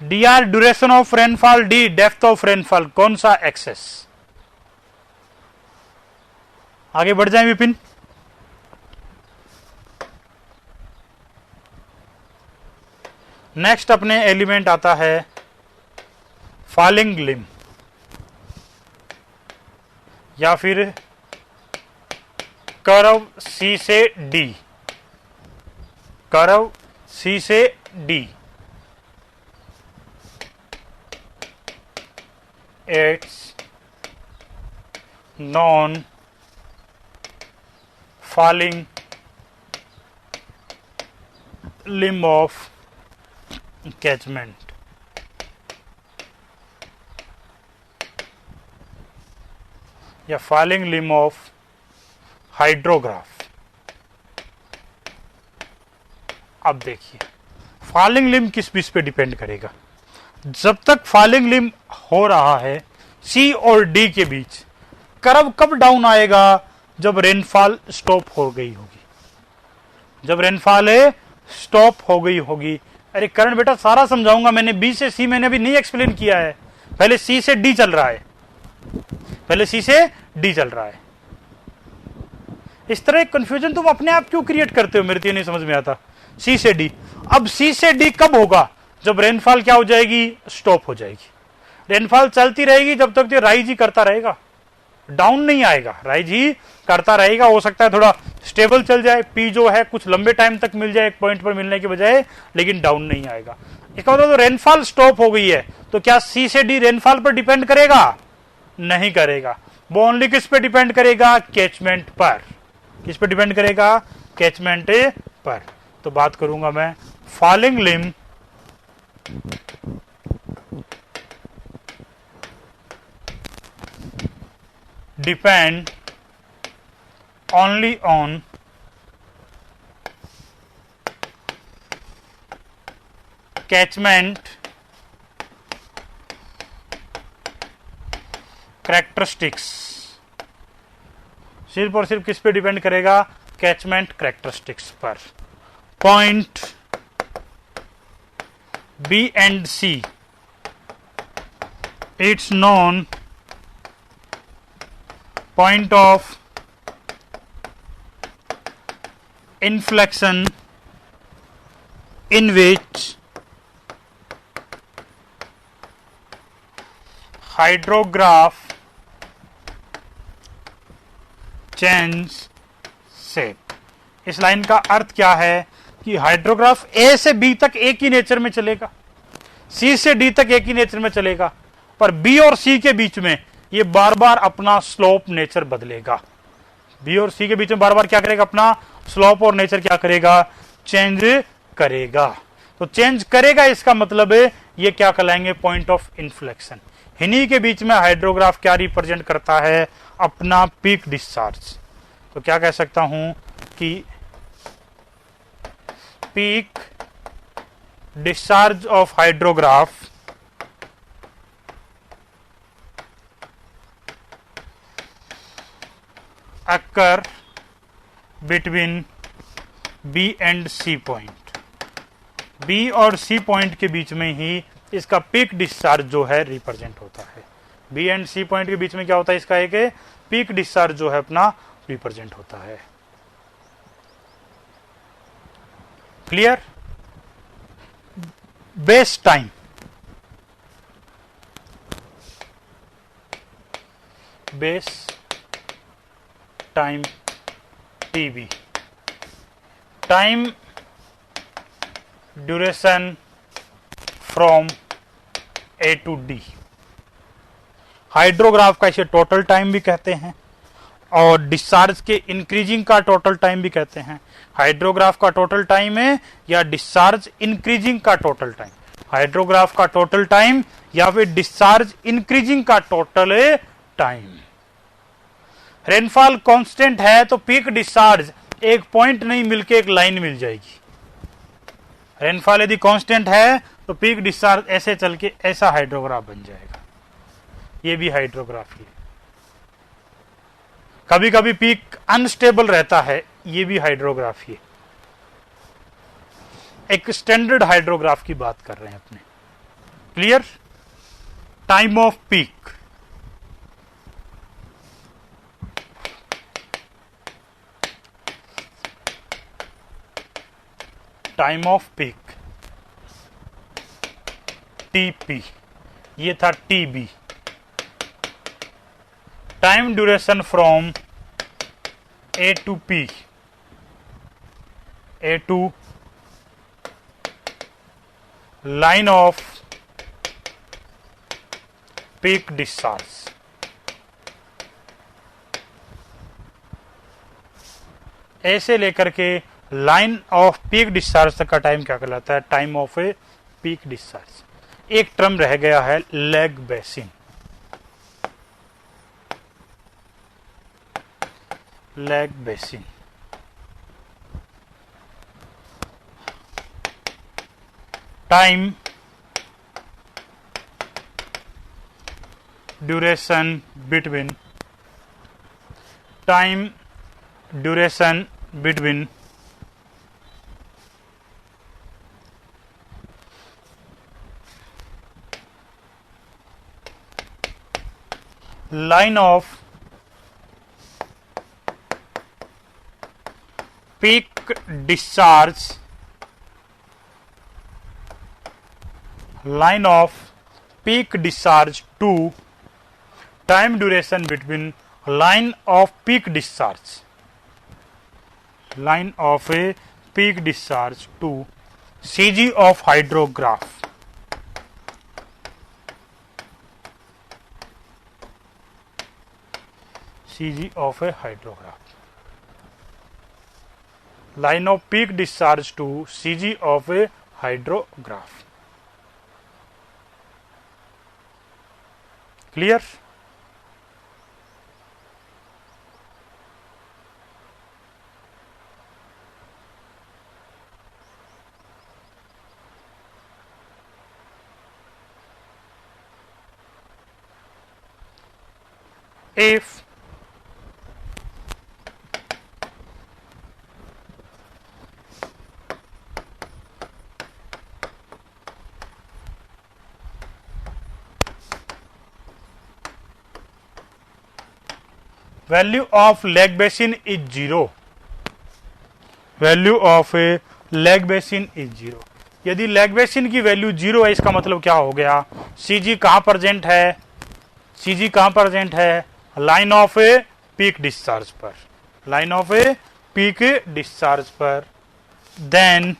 DR duration of rainfall, D depth of rainfall, कौन सा? एक्सेस। आगे बढ़ जाए विपिन। नेक्स्ट अपने एलिमेंट आता है फॉलिंग लिम्ब, या फिर कर्व सी से डी। कर्व सी से D, it's non falling limb of catchment. या फॉलिंग लिम्ब ऑफ हाइड्रोग्राफ। अब देखिए फॉलिंग लिम्ब किस पे डिपेंड करेगा। जब तक फॉलिंग लिम हो रहा है सी और डी के बीच, कर्व कब डाउन आएगा? जब रेनफॉल स्टॉप हो गई होगी, जब रेनफॉल स्टॉप हो गई होगी। अरे करण बेटा सारा समझाऊंगा, मैंने बी से सी मैंने अभी नहीं एक्सप्लेन किया है, पहले सी से डी चल रहा है, पहले सी से डी चल रहा है। इस तरह एक कंफ्यूजन तुम अपने आप क्यों क्रिएट करते हो, मेरे तो नहीं समझ में आता। सी से डी, अब सी से डी कब होगा? जब रेनफॉल क्या हो जाएगी? स्टॉप हो जाएगी। रेनफॉल चलती रहेगी जब तक ये राइज ही करता रहेगा, डाउन नहीं आएगा, राइज ही करता रहेगा। हो सकता है थोड़ा स्टेबल चल जाए, पी जो है कुछ लंबे टाइम तक मिल जाए एक पॉइंट पर मिलने के बजाय, लेकिन डाउन नहीं आएगा। इसका मतलब तो रेनफॉल स्टॉप हो गई है, तो क्या सी से डी रेनफॉल पर डिपेंड करेगा? नहीं करेगा। वो ओनली किस पे डिपेंड करेगा? कैचमेंट पर। किस पे डिपेंड करेगा? कैचमेंट पर। तो बात करूंगा मैं, falling limb depend only on catchment characteristics। सिर्फ और सिर्फ किस पे डिपेंड करेगा? कैचमेंट कैरेक्टरिस्टिक्स पर। Point B and C, it's known point of inflection in which hydrograph change shape। इस लाइन का अर्थ क्या है कि हाइड्रोग्राफ ए से बी तक एक ही नेचर में चलेगा, सी से डी तक एक ही नेचर में चलेगा, पर बी और सी के बीच में ये बार बार अपना स्लोप नेचर बदलेगा। बी और सी के बीच में बार बार क्या करेगा? अपना स्लोप और नेचर क्या करेगा? चेंज करेगा। तो चेंज करेगा इसका मतलब है ये क्या कहलाएंगे? Point of inflection. इन्हीं के बीच में हाइड्रोग्राफ क्या रिप्रेजेंट करता है? अपना पीक डिस्चार्ज। तो क्या कह सकता हूं कि peak discharge of hydrograph occur between B and C point। B और C पॉइंट के बीच में ही इसका पीक डिस्चार्ज जो है रिप्रेजेंट होता है। B एंड C पॉइंट के बीच में क्या होता है? इसका एक पीक डिस्चार्ज जो है अपना रिप्रेजेंट होता है। Clear? Base time, base time TB, time duration from A to D। Hydrograph का इसे टोटल टाइम भी कहते हैं और डिस्चार्ज के इंक्रीजिंग का टोटल टाइम भी कहते हैं। हाइड्रोग्राफ का टोटल टाइम है या डिस्चार्ज इंक्रीजिंग का टोटल टाइम? हाइड्रोग्राफ का टोटल टाइम या फिर डिस्चार्ज इंक्रीजिंग का टोटल टाइम। रेनफॉल कांस्टेंट है तो पीक डिस्चार्ज एक पॉइंट नहीं मिलके एक लाइन मिल जाएगी। रेनफॉल यदि कांस्टेंट है तो पीक डिस्चार्ज ऐसे चल के ऐसा हाइड्रोग्राफ बन जाएगा। ये भी हाइड्रोग्राफी है। कभी कभी पीक अनस्टेबल रहता है, ये भी हाइड्रोग्राफी है। एक स्टैंडर्ड हाइड्रोग्राफ की बात कर रहे हैं अपने। Clear? Time of peak, time of peak TP, ये था TB। Time duration from A to P, A to line of peak discharge. ऐसे लेकर के लाइन ऑफ पीक डिस्चार्ज तक का टाइम क्या कहलाता है? Time of a peak discharge. एक टर्म रह गया है leg basin. Lag basin time duration between time duration between line of peak discharge, line of peak discharge to time duration between line of peak discharge, line of a peak discharge to CG of hydrograph, CG of a hydrograph, line of peak discharge to CG of a hydrograph. Clear? If value of leg basin is 0, value of a leg basin is 0, यदि leg basin की value 0 है इसका मतलब क्या हो गया, CG कहां present है, CG कहां प्रेजेंट है, line of a peak discharge पर, line of a peak discharge पर, then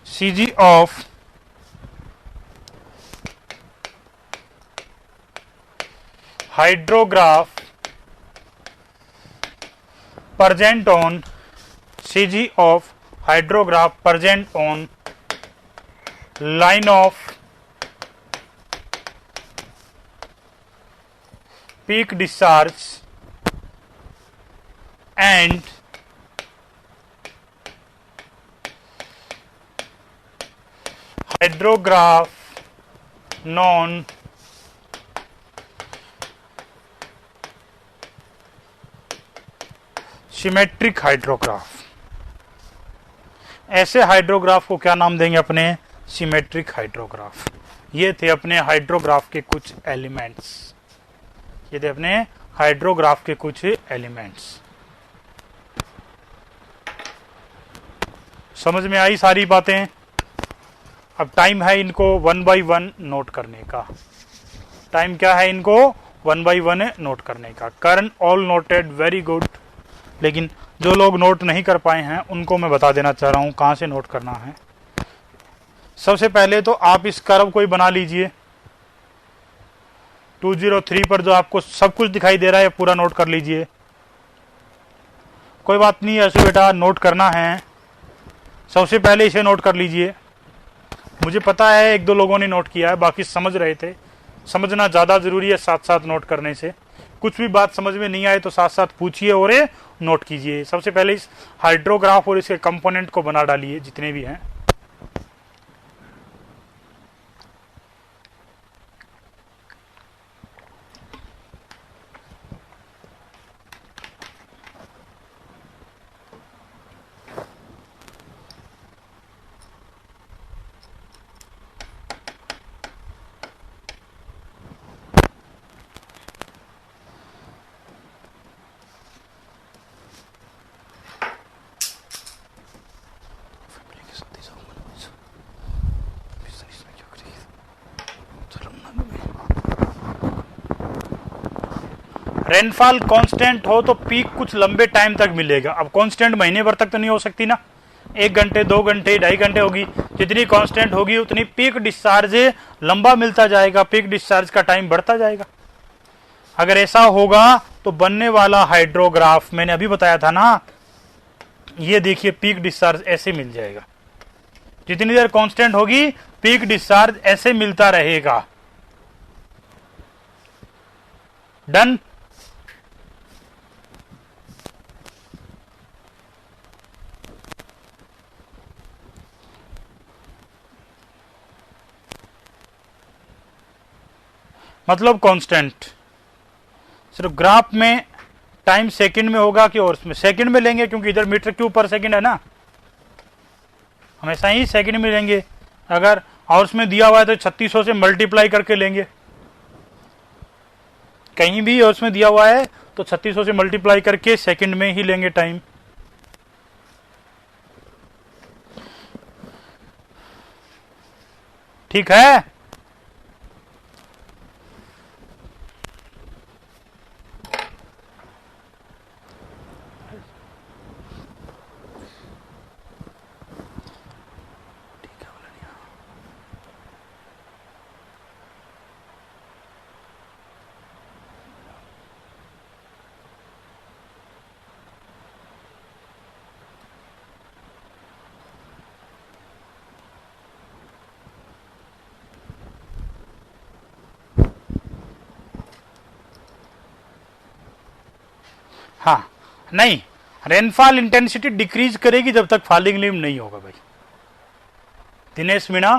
CG of hydrograph present on CG of hydrograph present on line of peak discharge and hydrograph non symmetric hydrograph, ऐसे hydrograph को क्या नाम देंगे अपने, symmetric hydrograph. ये थे अपने हाइड्रोग्राफ के कुछ एलिमेंट्स, ये थे अपने हाइड्रोग्राफ के कुछ एलिमेंट्स। समझ में आई सारी बातें? अब टाइम है इनको 1 by 1 नोट करने का, टाइम क्या है इनको 1 by 1 नोट करने का। करण ऑल नोटेड, वेरी गुड। लेकिन जो लोग नोट नहीं कर पाए हैं उनको मैं बता देना चाह रहा हूं कहां से नोट करना है। सबसे पहले तो आप इस कर्व को ही बना लीजिए, 203 पर जो आपको सब कुछ दिखाई दे रहा है पूरा नोट कर लीजिए। कोई बात नहीं ऐसे बेटा, नोट करना है। सबसे पहले इसे नोट कर लीजिए। मुझे पता है एक दो लोगों ने नोट किया है, बाकी समझ रहे थे। समझना ज्यादा जरूरी है साथ साथ नोट करने से। कुछ भी बात समझ में नहीं आए तो साथ साथ पूछिए और नोट कीजिए। सबसे पहले इस हाइड्रोग्राफ और इसके कंपोनेंट को बना डालिए जितने भी हैं। रेनफॉल कांस्टेंट हो तो पीक कुछ लंबे टाइम तक मिलेगा। अब कांस्टेंट महीने भर तक तो नहीं हो सकती ना, 1 घंटे 2 घंटे 2.5 घंटे होगी। जितनी कांस्टेंट होगी उतनी पीक डिस्चार्ज लंबा मिलता जाएगा, पीक डिस्चार्ज का टाइम बढ़ता जाएगा। अगर ऐसा होगा तो बनने वाला हाइड्रोग्राफ मैंने अभी बताया था ना, ये देखिए पीक डिस्चार्ज ऐसे मिल जाएगा। जितनी देर कांस्टेंट होगी पीक डिस्चार्ज ऐसे मिलता रहेगा। डन। मतलब कांस्टेंट। सिर्फ ग्राफ में टाइम सेकंड में होगा कि और में सेकंड में लेंगे, क्योंकि इधर मीटर क्यूब पर सेकंड है ना, हमेशा ही सेकंड में लेंगे। अगर आवर्स में दिया हुआ है तो 3600 से मल्टीप्लाई करके लेंगे, कहीं भी आवर्स में दिया हुआ है तो 3600 से मल्टीप्लाई करके सेकंड में ही लेंगे टाइम। ठीक है। हाँ, नहीं, रेनफॉल इंटेंसिटी डिक्रीज करेगी जब तक फॉलिंग लीव नहीं होगा भाई दिनेश मीणा।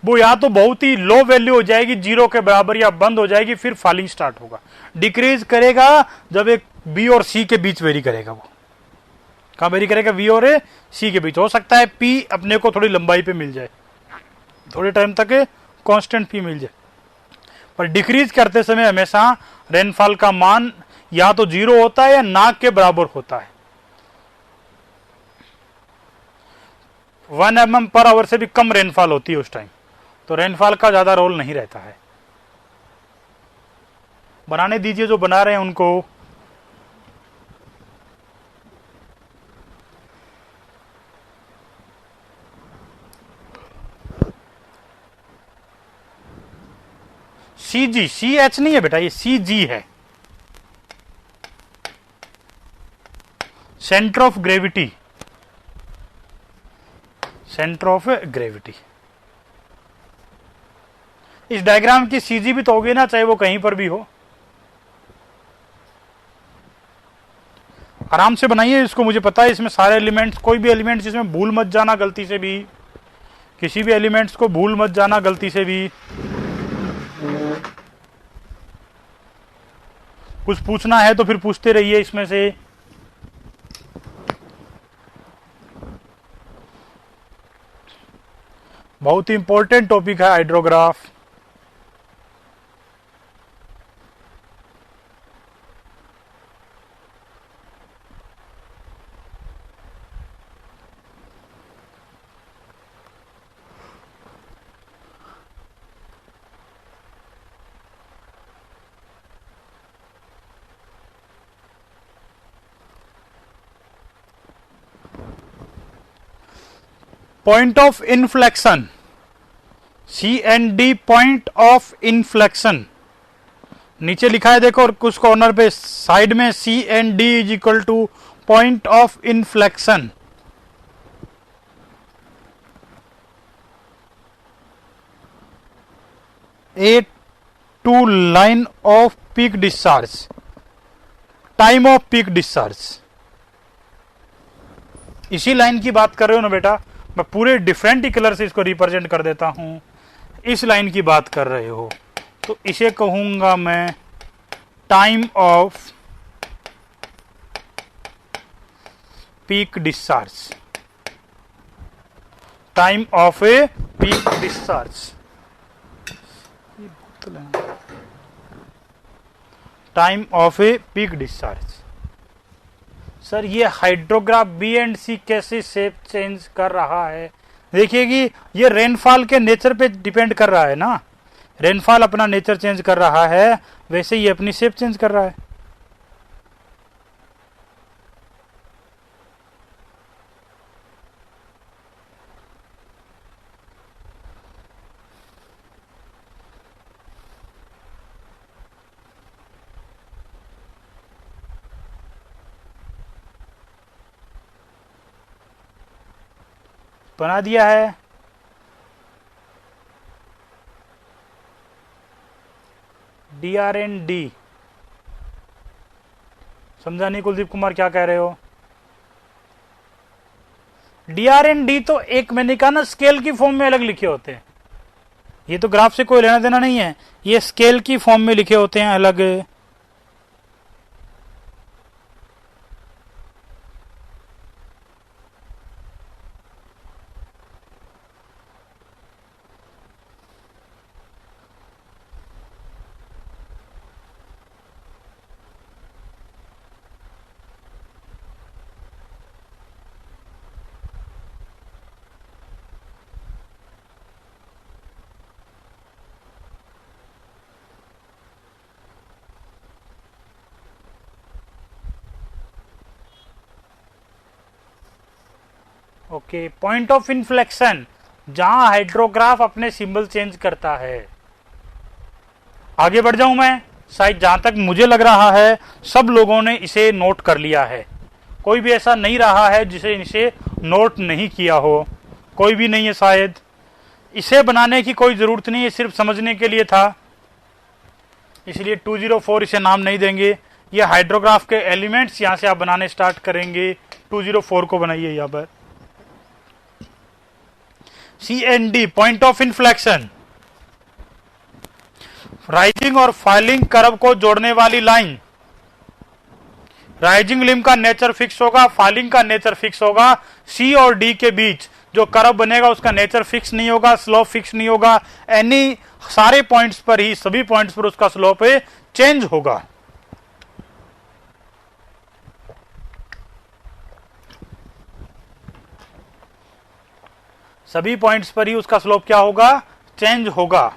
वो या तो बहुत ही लो वैल्यू हो जाएगी, जीरो के बराबर, या बंद हो जाएगी, फिर फॉलिंग स्टार्ट होगा। डिक्रीज करेगा जब एक बी और सी के बीच वेरी करेगा। वो कहां वेरी करेगा? बी और सी के बीच। हो सकता है पी अपने को थोड़ी लंबाई पे मिल जाए, थोड़े टाइम तक कांस्टेंट पी मिल जाए, पर डिक्रीज करते समय हमेशा रेनफॉल का मान या तो जीरो होता है या ना के बराबर होता है। 1 mm पर आवर से भी कम रेनफॉल होती है उस टाइम, तो रेनफॉल का ज्यादा रोल नहीं रहता है। बनाने दीजिए जो बना रहे हैं उनको। CG, CH नहीं है बेटा, ये CG है, centre of gravity. Centre of gravity. इस डायग्राम की सीजी भी तो होगी ना, चाहे वो कहीं पर भी हो। आराम से बनाइए इसको, मुझे पता है इसमें सारे एलिमेंट्स, कोई भी एलिमेंट्स जिसमें भूल मत जाना गलती से भी, किसी भी एलिमेंट्स को भूल मत जाना गलती से भी। कुछ पूछना है तो फिर पूछते रहिए इसमें से। बहुत ही इंपॉर्टेंट टॉपिक है hydrograph. Point of inflection, CND point of inflection नीचे लिखा है देखो, और कुछ कॉर्नर पे साइड में CND is equal to point of inflection. A to line of peak discharge, time of peak discharge. इसी लाइन की बात कर रहे हो ना बेटा, मैं पूरे डिफरेंट ही कलर से इसको रिप्रेजेंट कर देता हूं। इस लाइन की बात कर रहे हो तो इसे कहूंगा मैं time of peak discharge. Time of a peak discharge, time of a peak discharge. Sir ये हाइड्रोग्राफ बी एंड सी कैसे शेप चेंज कर रहा है? देखिए कि ये रेनफॉल के नेचर पे डिपेंड कर रहा है ना, रेनफॉल अपना नेचर चेंज कर रहा है, वैसे ही अपनी शेप चेंज कर रहा है। बना दिया है। DRND समझा नहीं कुलदीप कुमार, क्या कह रहे हो? DRND तो एक मैंने कहा ना, स्केल की फॉर्म में अलग लिखे होते हैं। ये तो ग्राफ से कोई लेना देना नहीं है, ये स्केल की फॉर्म में लिखे होते हैं अलग। ओके, पॉइंट ऑफ इन्फ्लेक्शन, जहां हाइड्रोग्राफ अपने सिंबल चेंज करता है। आगे बढ़ जाऊं मैं, शायद जहां तक मुझे लग रहा है सब लोगों ने इसे नोट कर लिया है, कोई भी ऐसा नहीं रहा है जिसे इसे नोट नहीं किया हो, कोई भी नहीं है शायद। इसे बनाने की कोई जरूरत नहीं है, सिर्फ समझने के लिए था, इसलिए 204 इसे नाम नहीं देंगे। ये हाइड्रोग्राफ के एलिमेंट्स यहां से आप बनाने स्टार्ट करेंगे। 204 को बनाइए यहां पर। CND, point of inflection, rising और फॉलिंग कर्व को जोड़ने वाली लाइन। राइजिंग लिम्ब का नेचर फिक्स होगा, फॉलिंग का नेचर फिक्स होगा। C और D के बीच जो कर्व बनेगा उसका नेचर फिक्स नहीं होगा, स्लोप फिक्स नहीं होगा। एनी सारे पॉइंट्स पर ही, सभी पॉइंट्स पर उसका स्लोप चेंज होगा। सभी पॉइंट्स पर ही उसका स्लोप क्या होगा, चेंज होगा।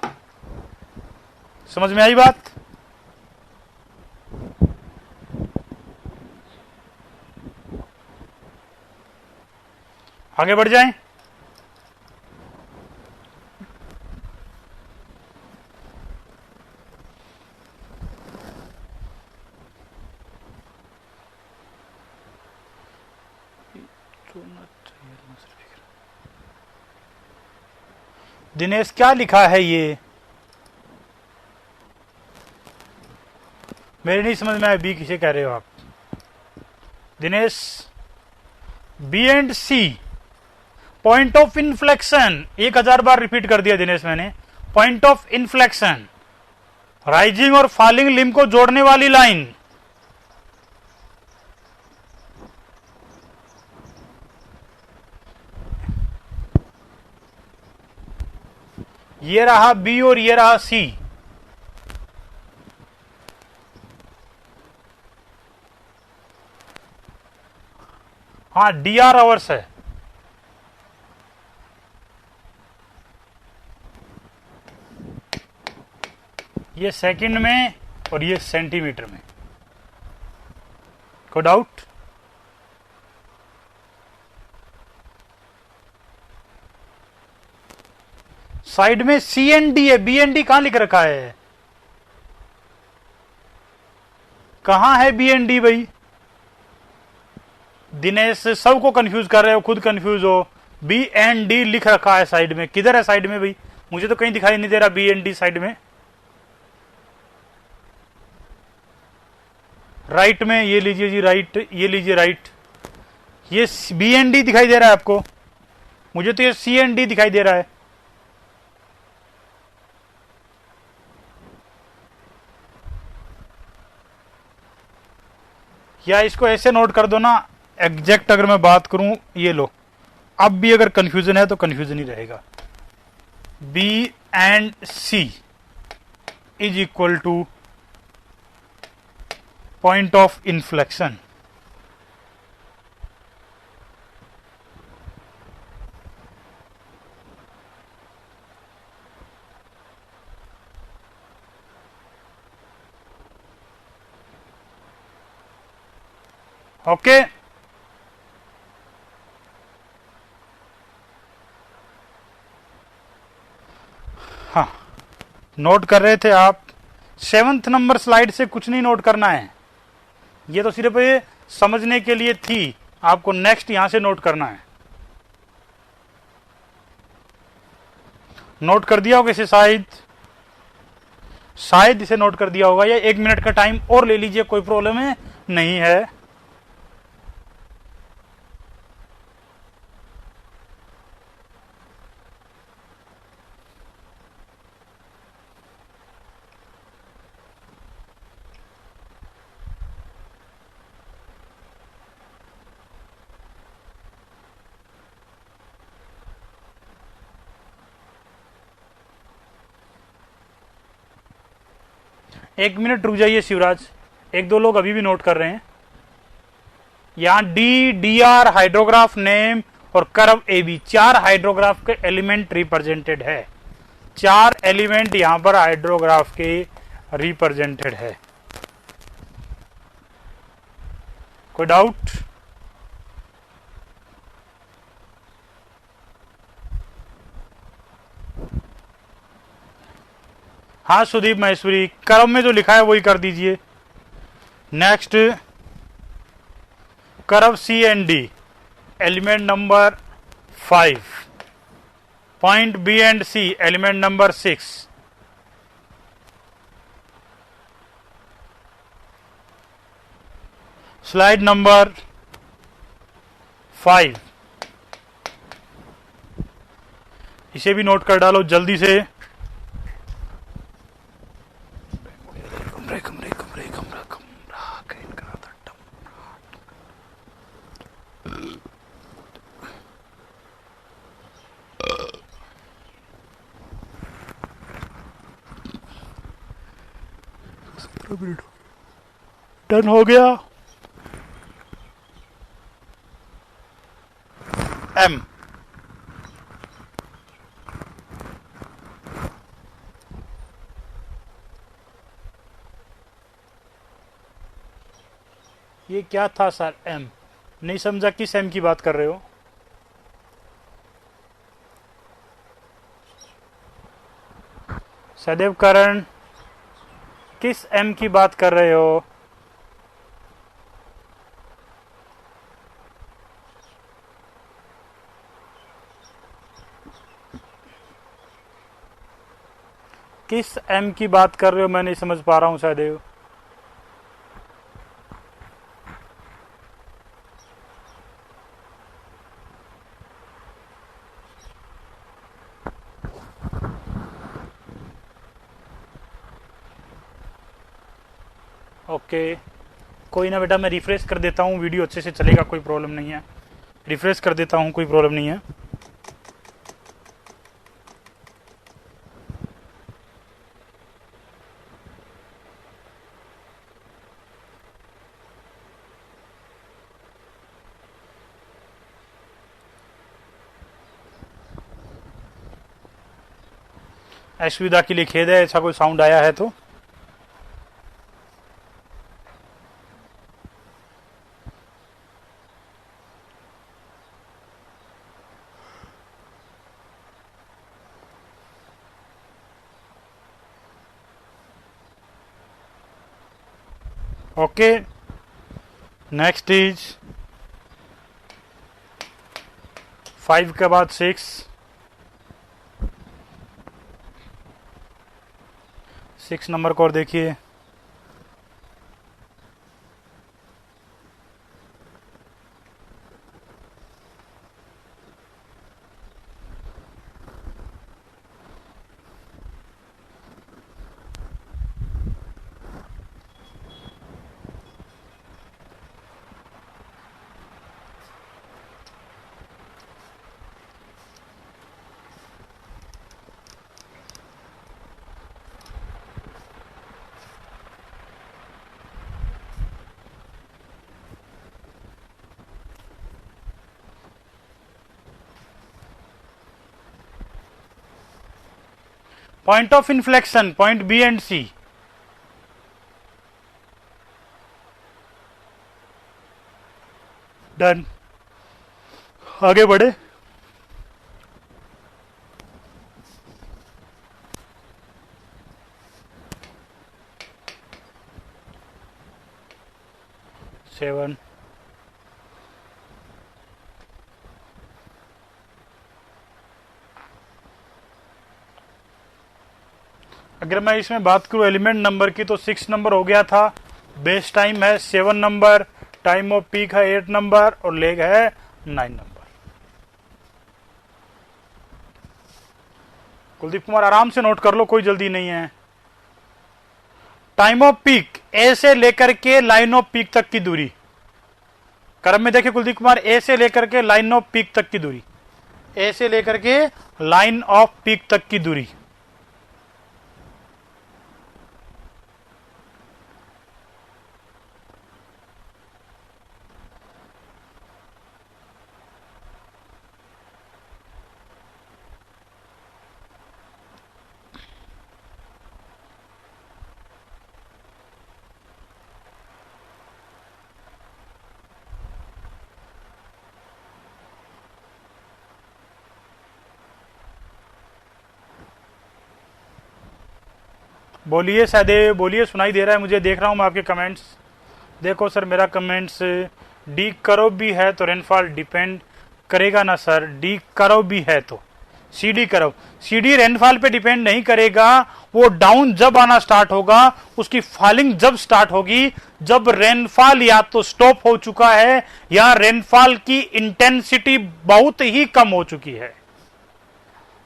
समझ में आई बात? आगे बढ़ जाएं। दिनेश क्या लिखा है ये, मेरे नहीं समझ में आया। बी किसे कह रहे हो आप Dinesh? B and C, point of inflection, 1000 बार रिपीट कर दिया दिनेश मैंने। पॉइंट ऑफ इन्फ्लेक्शन, राइजिंग और फॉलिंग लिम्ब को जोड़ने वाली लाइन। ये रहा बी और ये रहा सी। हाँ, DR आवर्स है। ये सेकंड में और ये सेंटीमीटर में। कोई डाउट? साइड में CND है, BND कहां लिख रखा है? कहां है BND भाई? दिनेश सबको कंफ्यूज कर रहे हो, खुद कंफ्यूज हो। BND लिख रखा है साइड में, किधर है साइड में भाई? मुझे तो कहीं दिखाई नहीं दे रहा BND साइड में। राइट में, ये लीजिए जी राइट, ये लीजिए राइट। ये BND दिखाई दे रहा है आपको? मुझे तो ये CND दिखाई दे रहा है। या इसको ऐसे नोट कर दो ना, एग्जैक्ट अगर मैं बात करूं, ये लो, अब भी अगर कंफ्यूजन है तो कंफ्यूजन ही रहेगा। B and C is equal to point of inflection. Okay, हाँ, नोट कर रहे थे आप। 7th नंबर स्लाइड से कुछ नहीं नोट करना है, ये तो सिर्फ ये समझने के लिए थी। आपको नेक्स्ट यहां से नोट करना है। नोट कर दिया होगा इसे, शायद इसे नोट कर दिया होगा। या 1 मिनट का टाइम और ले लीजिए, कोई प्रॉब्लम है नहीं है। एक मिनट रुक जाइए शिवराज, एक दो लोग अभी भी नोट कर रहे हैं। यहां डी आर हाइड्रोग्राफ नेम और कर्व ए बी, 4 हाइड्रोग्राफ के एलिमेंट रिप्रेजेंटेड है। 4 एलिमेंट यहां पर हाइड्रोग्राफ के रिप्रेजेंटेड है। कोई डाउट? हाँ सुदीप महेश्वरी, कर्व में जो लिखा है वही कर दीजिए। Next curve C and D, element number 5, point B and C, element number 6, slide number 5, इसे भी नोट कर डालो जल्दी से। डन हो गया। एम, ये क्या था सर? एम नहीं समझा, किस एम की बात कर रहे हो? सदैव करण, किस एम की बात कर रहे हो? किस एम की बात कर रहे हो? मैं नहीं समझ पा रहा हूं सदैव। ओके कोई ना बेटा, मैं रिफ्रेश कर देता हूँ, वीडियो अच्छे से चलेगा, कोई प्रॉब्लम नहीं है। रिफ्रेश कर देता हूँ, कोई प्रॉब्लम नहीं है। असुविधा के लिए खेद है, ऐसा कोई साउंड आया है तो। ओके नेक्स्ट इज 5 के बाद 6 नंबर को और देखिए। Point of inflection, point B and C. Done, आगे बढ़े। सेवन, अगर मैं इसमें बात करूं एलिमेंट नंबर की तो 6 नंबर हो गया था, बेस टाइम है 7 नंबर, टाइम ऑफ पीक है 8 नंबर और लेग है 9 नंबर। कुलदीप कुमार आराम से नोट कर लो, कोई जल्दी नहीं है। टाइम ऑफ पीक ए से लेकर के लाइन ऑफ पीक तक की दूरी, क्रम में देखिए कुलदीप कुमार, ए से लेकर के लाइन ऑफ पीक तक की दूरी, ए से लेकर के लाइन ऑफ पीक तक की दूरी। बोलिए सहदेव, बोलिए, सुनाई दे रहा है मुझे, देख रहा हूं मैं आपके कमेंट्स। देखो सर मेरा कमेंट्स, डी कर्व भी है तो रेनफॉल डिपेंड करेगा ना सर। डी कर्व भी है तो सीडी कर्व, सीडी रेनफॉल पे डिपेंड नहीं करेगा। वो डाउन जब आना स्टार्ट होगा, उसकी फॉलिंग जब स्टार्ट होगी, जब रेनफॉल या तो स्टॉप हो चुका है या रेनफॉल की इंटेंसिटी बहुत ही कम हो चुकी है।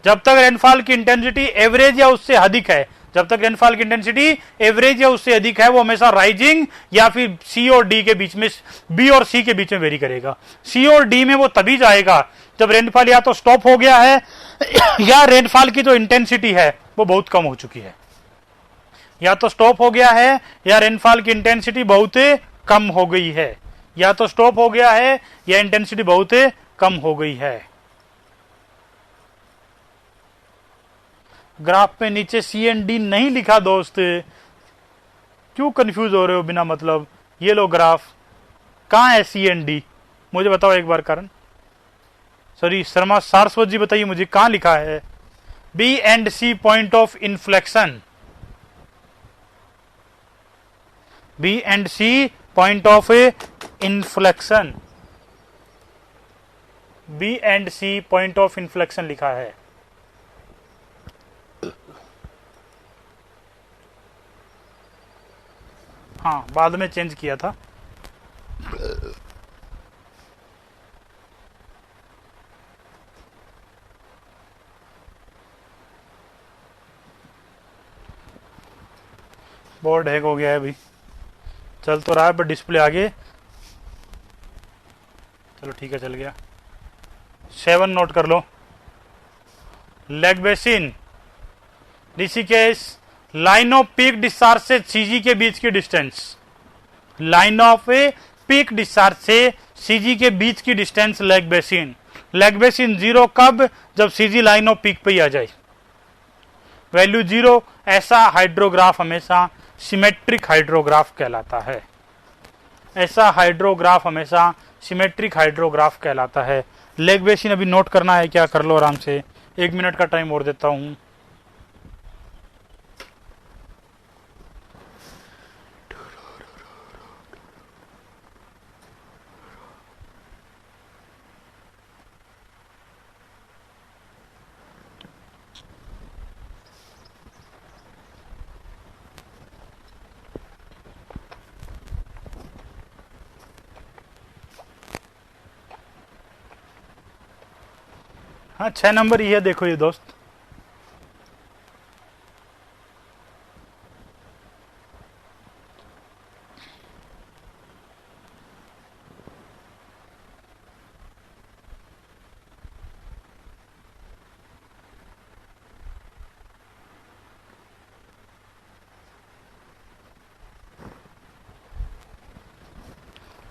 जब तक रेनफॉल की इंटेंसिटी एवरेज या उससे अधिक है, जब तक रेनफॉल की इंटेंसिटी एवरेज या उससे अधिक है, वो हमेशा राइजिंग या फिर सी और डी के बीच में, बी और सी के बीच में वेरी करेगा। सी और डी में वो तभी जाएगा जब रेनफॉल या तो स्टॉप हो गया है या रेनफॉल की जो इंटेंसिटी है वो बहुत कम हो चुकी है। या तो स्टॉप हो गया है या रेनफॉल की इंटेंसिटी बहुत कम हो गई है, या तो स्टॉप हो गया है या इंटेंसिटी बहुत कम हो गई है। ग्राफ पे नीचे सी एंड डी नहीं लिखा दोस्त, क्यों कंफ्यूज हो रहे हो बिना मतलब। ये लो ग्राफ, कहां है सी एंड डी, मुझे बताओ एक बार कारण। सॉरी शर्मा सारस्वत जी बताइए मुझे कहां लिखा है B and C point of inflection. B and C point of inflection, B and C point of inflection लिखा है। हाँ बाद में चेंज किया था। बोर्ड हैक हो गया है अभी, चल तो रहा है पर डिस्प्ले आगे, चलो ठीक है चल गया। 7 नोट कर लो। Lag basin Rishikesh, line of peak discharge से सीजी के बीच की distance, line of peak discharge से सीजी के बीच की distance lag basin. Lag basin 0 कब, जब सीजी लाइन ऑफ पीक पे ही आ जाए, वैल्यू 0। ऐसा हाइड्रोग्राफ हमेशा सिमेट्रिक हाइड्रोग्राफ कहलाता है, ऐसा हाइड्रोग्राफ हमेशा सिमेट्रिक हाइड्रोग्राफ कहलाता है। लेग बेसिन अभी नोट करना है क्या, कर लो आराम से, 1 मिनट का टाइम और देता हूं। हाँ 6 नंबर ही है, देखो ये दोस्त।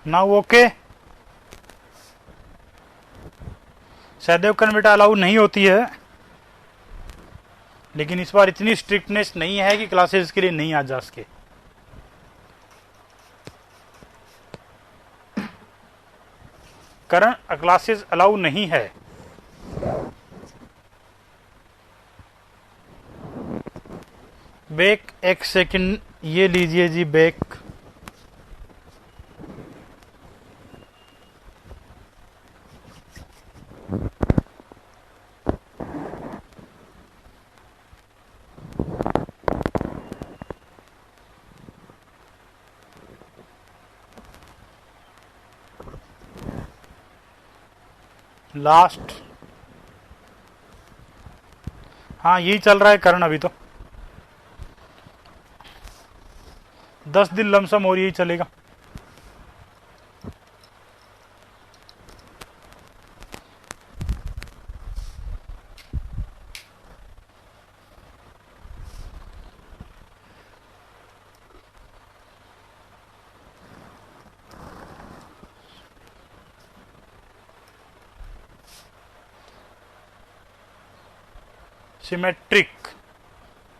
नाउ ओके, सहदेव कन्वर्टा अलाउ नहीं होती है, लेकिन इस बार इतनी स्ट्रिक्टनेस नहीं है कि क्लासेस के लिए नहीं आ जा सके। करंट क्लासेस अलाउ नहीं है। बैक एक सेकंड ये लीजिए जी, बैक लास्ट, हाँ यही चल रहा है करण अभी तो 10 दिन लमसम और यही चलेगा। सिमेट्रिक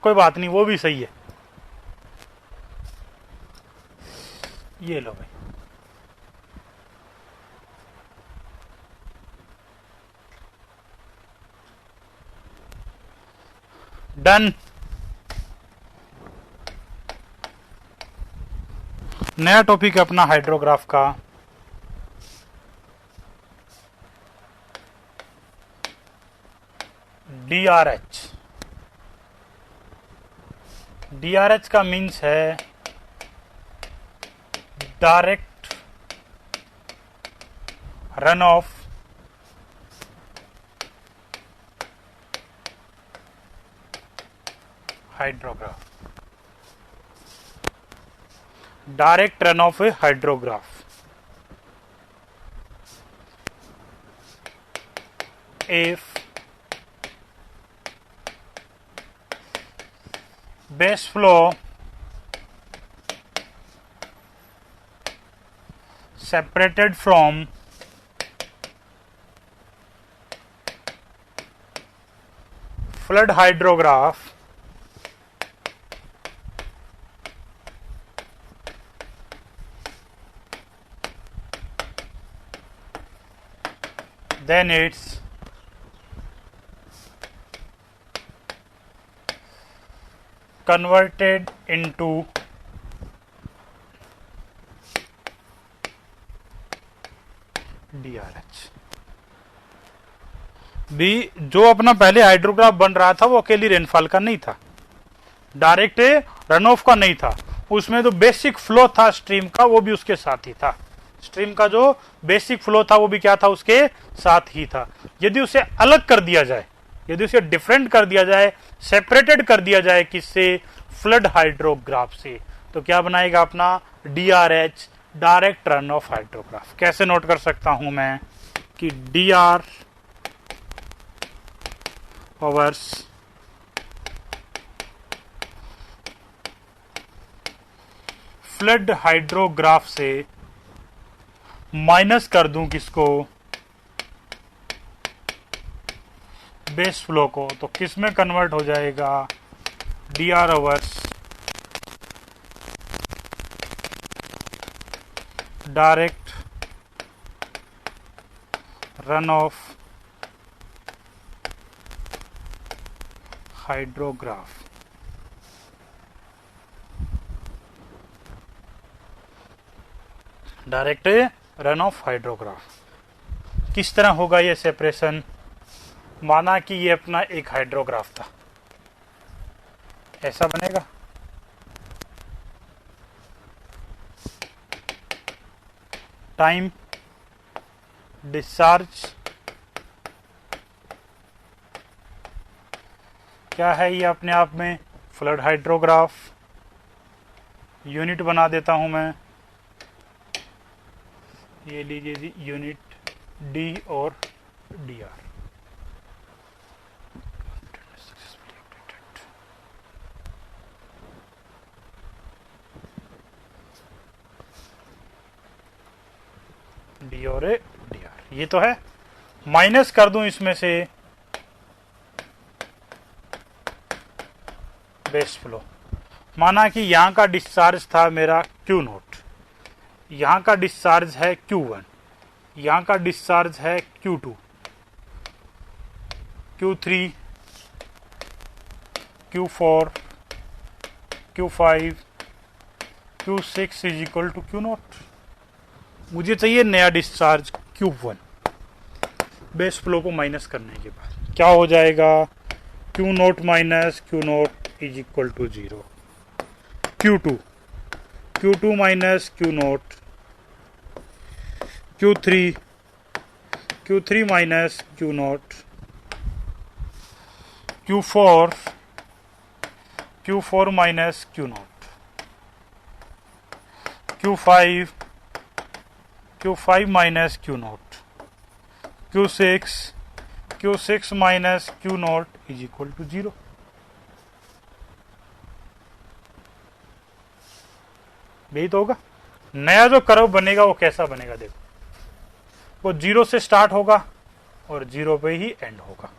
कोई बात नहीं, वो भी सही है। ये लो भाई, डन। नया टॉपिक है अपना हाइड्रोग्राफ का। DRH। DRH का मीन्स है direct run of hydrograph. Direct run of A hydrograph. If base flow separated from flood hydrograph then it's converted into DRH। भी जो अपना पहले हाइड्रोग्राफ बन रहा था वो अकेली रेनफॉल का नहीं था, डायरेक्ट रन ऑफ का नहीं था, उसमें जो बेसिक फ्लो था स्ट्रीम का वो भी उसके साथ ही था। स्ट्रीम का जो बेसिक फ्लो था वो भी क्या था, उसके साथ ही था। यदि उसे अलग कर दिया जाए, यदि उसे डिफरेंट कर दिया जाए, सेपरेटेड कर दिया जाए किससे, फ्लड हाइड्रोग्राफ से, तो क्या बनाएगा अपना DRH, direct run of hydrograph. कैसे नोट कर सकता हूं मैं कि DR पावर्स फ्लड हाइड्रोग्राफ से माइनस कर दूं किसको, बेस फ्लो को, तो किस में कन्वर्ट हो जाएगा, DR overs direct run of hydrograph. Direct run of hydrograph. किस तरह होगा ये सेपरेशन, माना कि ये अपना एक हाइड्रोग्राफ था, ऐसा बनेगा, टाइम डिस्चार्ज क्या है ये अपने आप में, फ्लड हाइड्रोग्राफ। यूनिट बना देता हूं मैं, ये लीजिए जी यूनिट D और DR। D और DR ये तो है, माइनस कर दूं इसमें से बेस फ्लो। माना कि यहां का डिस्चार्ज था मेरा Q0, यहां का डिस्चार्ज है Q1, यहां का डिस्चार्ज है Q2, Q3, Q4, Q5, Q6 is equal to Q0। मुझे चाहिए नया डिस्चार्ज Q1। बेस फ्लो को माइनस करने के बाद क्या हो जाएगा, Q0 minus Q0 is equal to 0, Q2 minus Q0, Q3 minus Q0, Q4 minus Q0, Q5 minus Q0, Q6 minus Q0 is equal to 0। यही तो होगा। नया जो कर्व बनेगा वो कैसा बनेगा, देखो वो 0 से स्टार्ट होगा और 0 पे ही एंड होगा,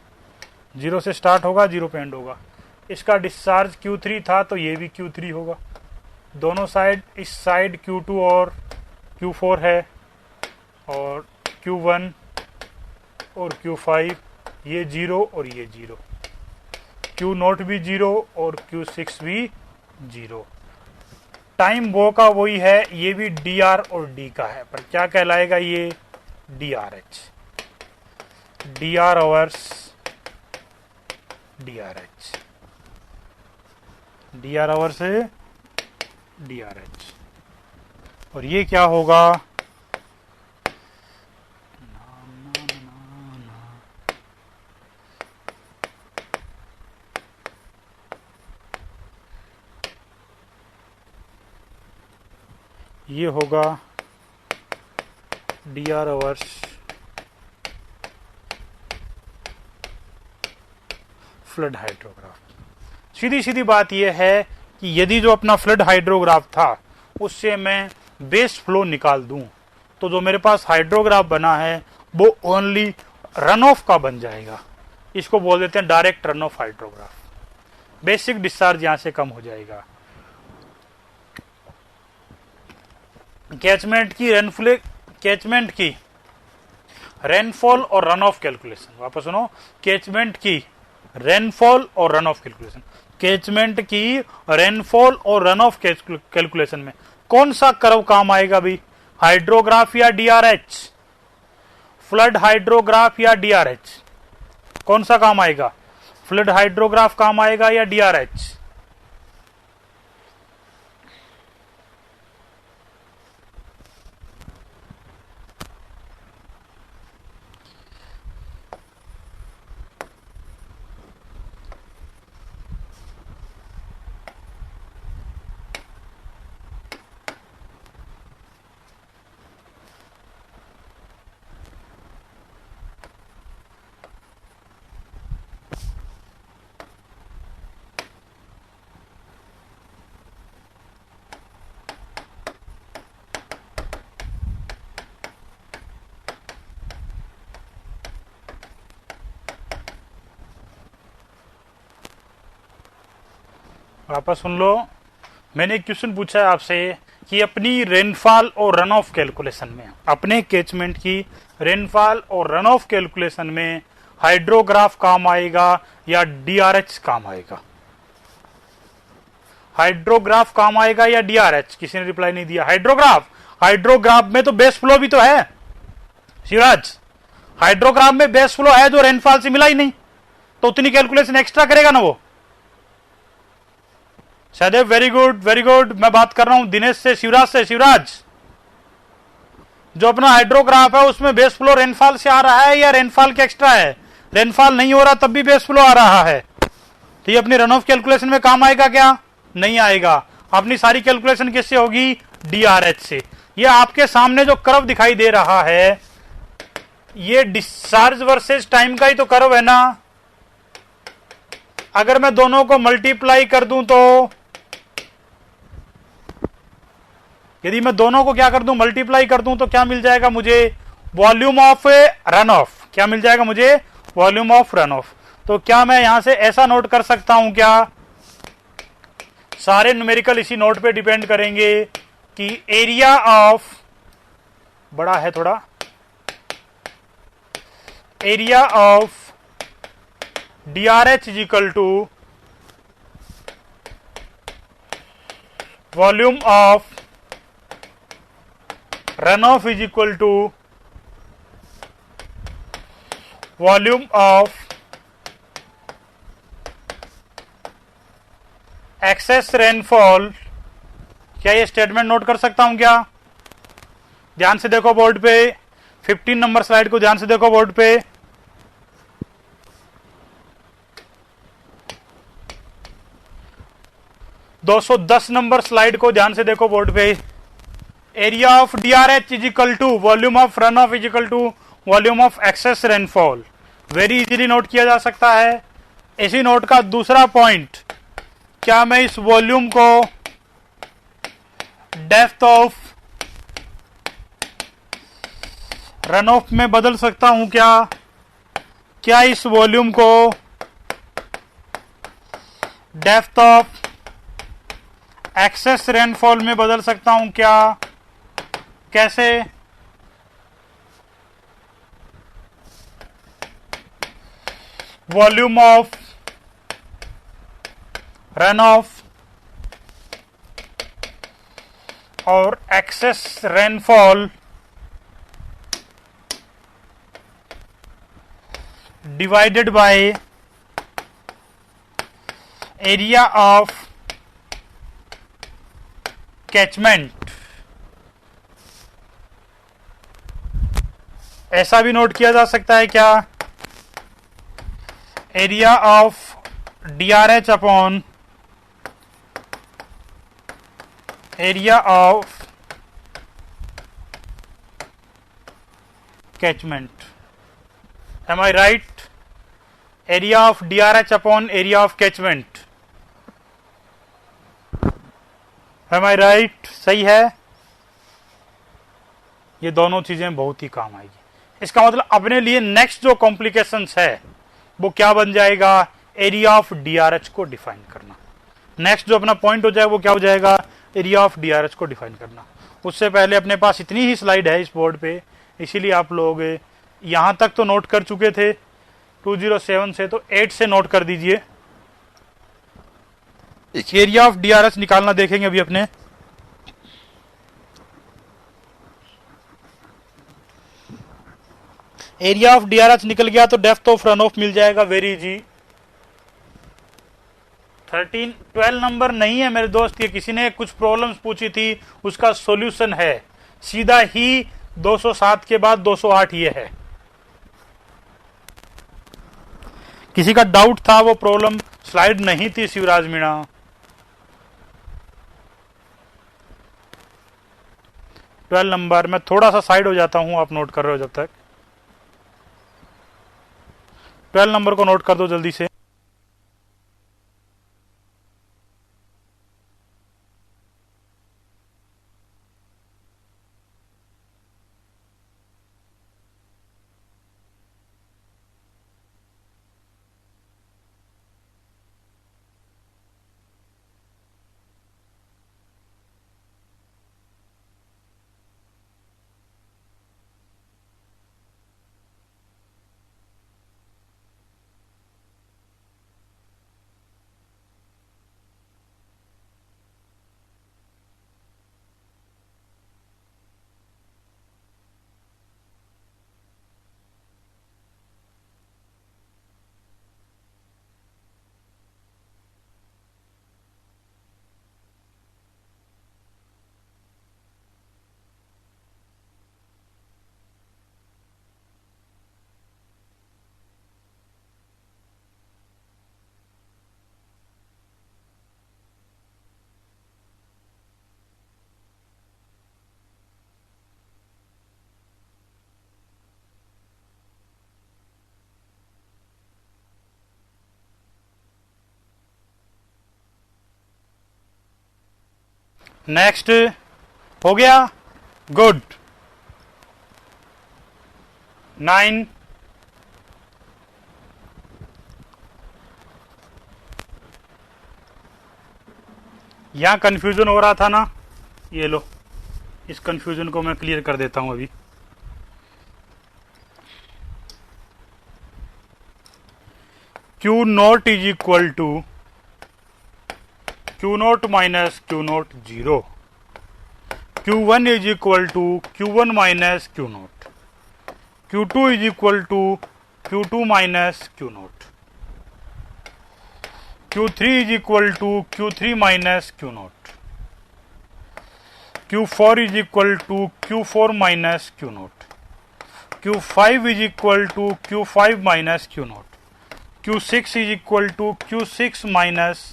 0 से स्टार्ट होगा 0 पे एंड होगा। इसका डिस्चार्ज Q3 था तो ये भी Q3 होगा, दोनों साइड, इस साइड Q2 और Q4 है, और Q1 और Q5 ये 0 और ये 0, Q0 भी 0 और Q6 भी 0। टाइम वो का वही है, ये भी डी आर और डी का है, पर क्या कहलाएगा ये? D R H, D R hours, D R H, D R hours, D R H. और ये क्या होगा? ये होगा D R hours flood hydrograph. सीधी सीधी बात यह है कि यदि जो अपना फ्लड हाइड्रोग्राफ था उससे मैं बेस फ्लो निकाल दूं तो जो मेरे पास हाइड्रोग्राफ बना है वो ओनली रन ऑफ का बन जाएगा। इसको बोल देते हैं direct run of hydrograph. Basic discharge यहां से कम हो जाएगा। कैचमेंट की रेनफॉल और रन ऑफ कैलकुलेशन, वापस सुनो, कैचमेंट की रेनफॉल और रन ऑफ कैलकुलेशन। कैचमेंट की रेनफॉल और रन ऑफ कैलकुलेशन में कौन सा कर्व काम आएगा भी? हाइड्रोग्राफ या डीआरएच? फ्लड हाइड्रोग्राफ या डीआरएच? कौन सा काम आएगा? फ्लड हाइड्रोग्राफ काम आएगा या डीआरएच? वापस सुन लो, मैंने एक क्वेश्चन पूछा है आपसे कि अपनी रेनफॉल और रन ऑफ कैलकुलेशन में, अपने कैचमेंट की रेनफॉल और रन ऑफ कैलकुलेशन में हाइड्रोग्राफ काम आएगा या डीआरएच काम आएगा? हाइड्रोग्राफ काम आएगा या डीआरएच? किसी ने रिप्लाई नहीं दिया। हाइड्रोग्राफ, हाइड्रोग्राफ में तो बेस फ्लो भी तो है शिवराज। हाइड्रोग्राफ में बेस फ्लो है जो रेनफॉल से मिला ही नहीं, तो उतनी कैलकुलेशन एक्स्ट्रा करेगा ना वो। Sahdev very good very good. मैं बात कर रहा हूं दिनेश से, शिवराज से। शिवराज, जो अपना हाइड्रोग्राफ है उसमें बेस फ्लो रेनफॉल से आ रहा है या रेनफॉल के एक्स्ट्रा है? रेनफॉल नहीं हो रहा तब भी बेस फ्लो आ रहा है, तो ये अपनी रन ऑफ कैलकुलेशन में काम आएगा क्या? नहीं आएगा। अपनी सारी कैलकुलेशन किससे होगी? डीआरएच से। ये आपके सामने जो कर्व दिखाई दे रहा है ये डिस्चार्ज वर्सेस टाइम का ही तो कर्व है ना। अगर मैं दोनों को मल्टीप्लाई कर दूं तो, यदि मैं दोनों को क्या कर दूं? मल्टीप्लाई कर दूं तो क्या मिल जाएगा मुझे? Volume of run off. क्या मिल जाएगा मुझे? Volume of run of. तो क्या मैं यहां से ऐसा नोट कर सकता हूं क्या? सारे न्यूमेरिकल इसी नोट पे डिपेंड करेंगे कि एरिया ऑफ, बड़ा है थोड़ा, area of DRH is equal to volume of runoff is equal to volume of excess rainfall। क्या ये स्टेटमेंट नोट कर सकता हूं क्या? ध्यान से देखो बोर्ड पे, 15 नंबर स्लाइड को ध्यान से देखो बोर्ड पे। दो 210 नंबर स्लाइड को ध्यान से देखो बोर्ड पे। Area of DRH is equal to volume of run off is equal to volume of excess rainfall. Very easily note किया जा सकता है। इसी नोट का दूसरा पॉइंट, क्या मैं इस वॉल्यूम को डेप्थ ऑफ रन ऑफ में बदल सकता हूं क्या? क्या इस वॉल्यूम को डेप्थ ऑफ एक्सेस रेनफॉल में बदल सकता हूं क्या? कैसे? वॉल्यूम ऑफ रन ऑफ और excess rainfall divided by area of catchment. ऐसा भी नोट किया जा सकता है क्या, area of DRH upon area of catchment. Am I right? Area of DRH upon area of catchment. Am I right? सही है। ये दोनों चीजें बहुत ही काम आएगी। इसका मतलब अपने लिए नेक्स्ट जो कॉम्प्लिकेशंस है वो क्या बन जाएगा, एरिया ऑफ DRH को डिफाइन करना। नेक्स्ट जो अपना पॉइंट हो जाए वो क्या हो जाएगा, एरिया ऑफ DRH को डिफाइन करना। उससे पहले अपने पास इतनी ही स्लाइड है इस बोर्ड पे, इसीलिए आप लोग यहां तक तो नोट कर चुके थे 207 से, तो 8 से नोट कर दीजिए। एरिया ऑफ DRH निकालना देखेंगे अभी अपने। एरिया ऑफ DRH निकल गया तो डेप्थ ऑफ रन ऑफ मिल जाएगा, वेरी इजी। 12 नंबर नहीं है मेरे दोस्त, ये किसी ने कुछ प्रॉब्लम्स पूछी थी, उसका सॉल्यूशन है सीधा ही 207 के बाद 208 ये है। किसी का डाउट था, वो प्रॉब्लम स्लाइड नहीं थी शिवराज मीणा। ट्वेल्व नंबर, मैं थोड़ा सा साइड हो जाता हूं, आप नोट कर रहे हो जब तक। 12 नंबर को नोट कर दो जल्दी से। नेक्स्ट हो गया, गुड। 9 यहां कंफ्यूजन हो रहा था ना, ये लो, इस कंफ्यूजन को मैं क्लियर कर देता हूं अभी। Q naught is equal to Q naught minus Q naught 0, Q1 is equal to Q1 minus Q naught, Q2 is equal to Q2 minus Q naught, Q3 is equal to Q3 minus Q naught, Q4 is equal to Q4 minus Q naught, Q5 is equal to Q5 minus Q naught, Q6 is equal to Q6 minus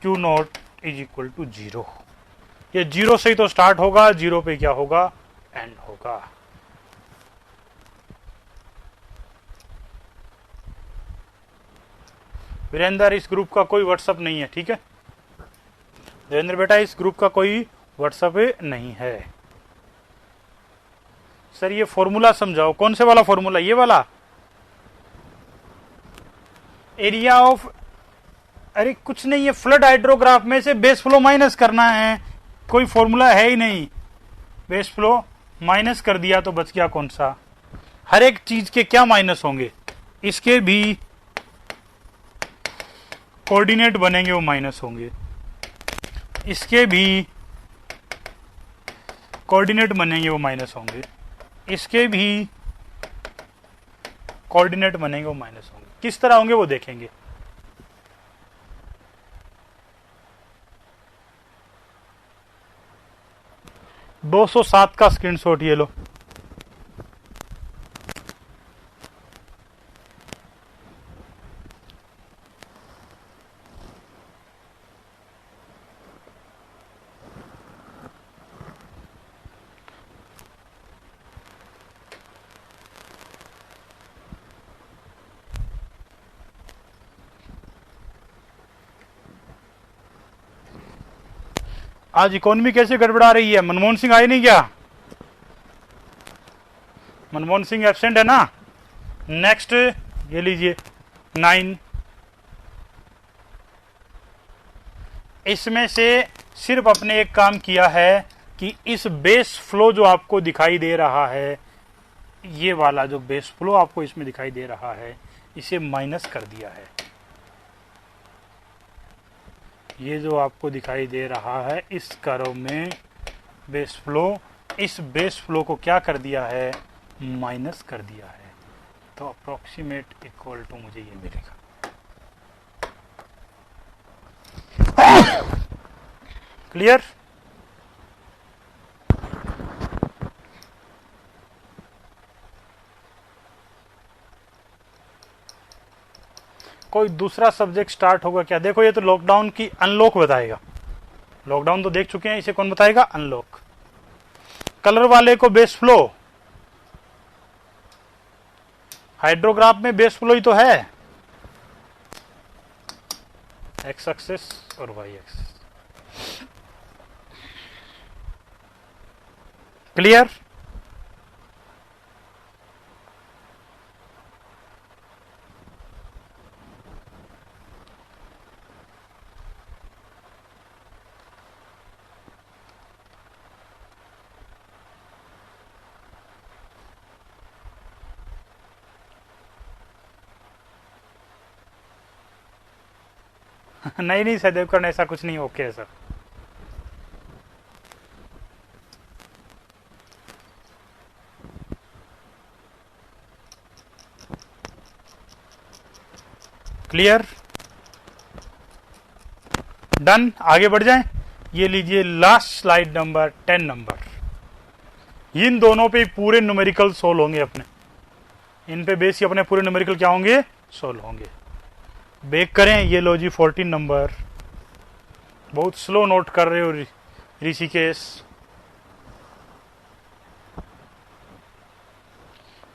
Q naught is equal to 0। ये 0 से ही तो start होगा, 0 पे क्या होगा, and होगा। वीरेंद्र, इस group का कोई व्हाट्सएप नहीं है, ठीक है वीरेंद्र बेटा, इस ग्रुप का कोई व्हाट्सएप नहीं है। सर ये फॉर्मूला समझाओ, कौन से वाला फॉर्मूला, ये वाला एरिया ऑफ, अरे कुछ नहीं, ये फ्लड हाइड्रोग्राफ में से बेस फ्लो माइनस करना है, कोई फॉर्मूला है ही नहीं। बेस फ्लो माइनस कर दिया तो बच गया कौन सा, हर एक चीज के क्या माइनस होंगे, इसके भी कोऑर्डिनेट बनेंगे वो माइनस होंगे, इसके भी कोऑर्डिनेट बनेंगे वो माइनस होंगे, इसके भी कोऑर्डिनेट बनेंगे वो माइनस होंगे। किस तरह होंगे वो देखेंगे। दो 207 का स्क्रीनशॉट ये लो। आज इकोनॉमी कैसे गड़बड़ा रही है। मनमोहन सिंह आए नहीं क्या? मनमोहन सिंह एब्सेंट है ना। नेक्स्ट ये लीजिए 9। इसमें से सिर्फ अपने एक काम किया है कि इस बेस फ्लो जो आपको दिखाई दे रहा है, ये वाला जो बेस फ्लो आपको इसमें दिखाई दे रहा है, इसे माइनस कर दिया है। ये जो आपको दिखाई दे रहा है इस कर्व में बेस फ्लो, इस बेस फ्लो को क्या कर दिया है? माइनस कर दिया है। तो अप्रोक्सीमेट इक्वल टू मुझे ये मिलेगा। क्लियर? कोई दूसरा सब्जेक्ट स्टार्ट होगा क्या? देखो ये तो लॉकडाउन की अनलॉक बताएगा। लॉकडाउन तो देख चुके हैं, इसे कौन बताएगा? अनलॉक। कलर वाले को बेस फ्लो, हाइड्रोग्राफ में बेस फ्लो ही तो है, एक्स एक्सिस और वाई एक्सिस। क्लियर? नहीं नहीं सहदेव कर्ण, ऐसा कुछ नहीं। ओके है सर। क्लियर? डन। आगे बढ़ जाएं। ये लीजिए लास्ट स्लाइड नंबर 10 नंबर। इन दोनों पे पूरे न्यूमेरिकल सोल्व होंगे अपने, इन पे बेस ही अपने पूरे न्यूमेरिकल क्या होंगे? सोल्व होंगे। बेक करें। ये लो जी 14 नंबर। बहुत स्लो नोट कर रहे हो ऋषिकेश,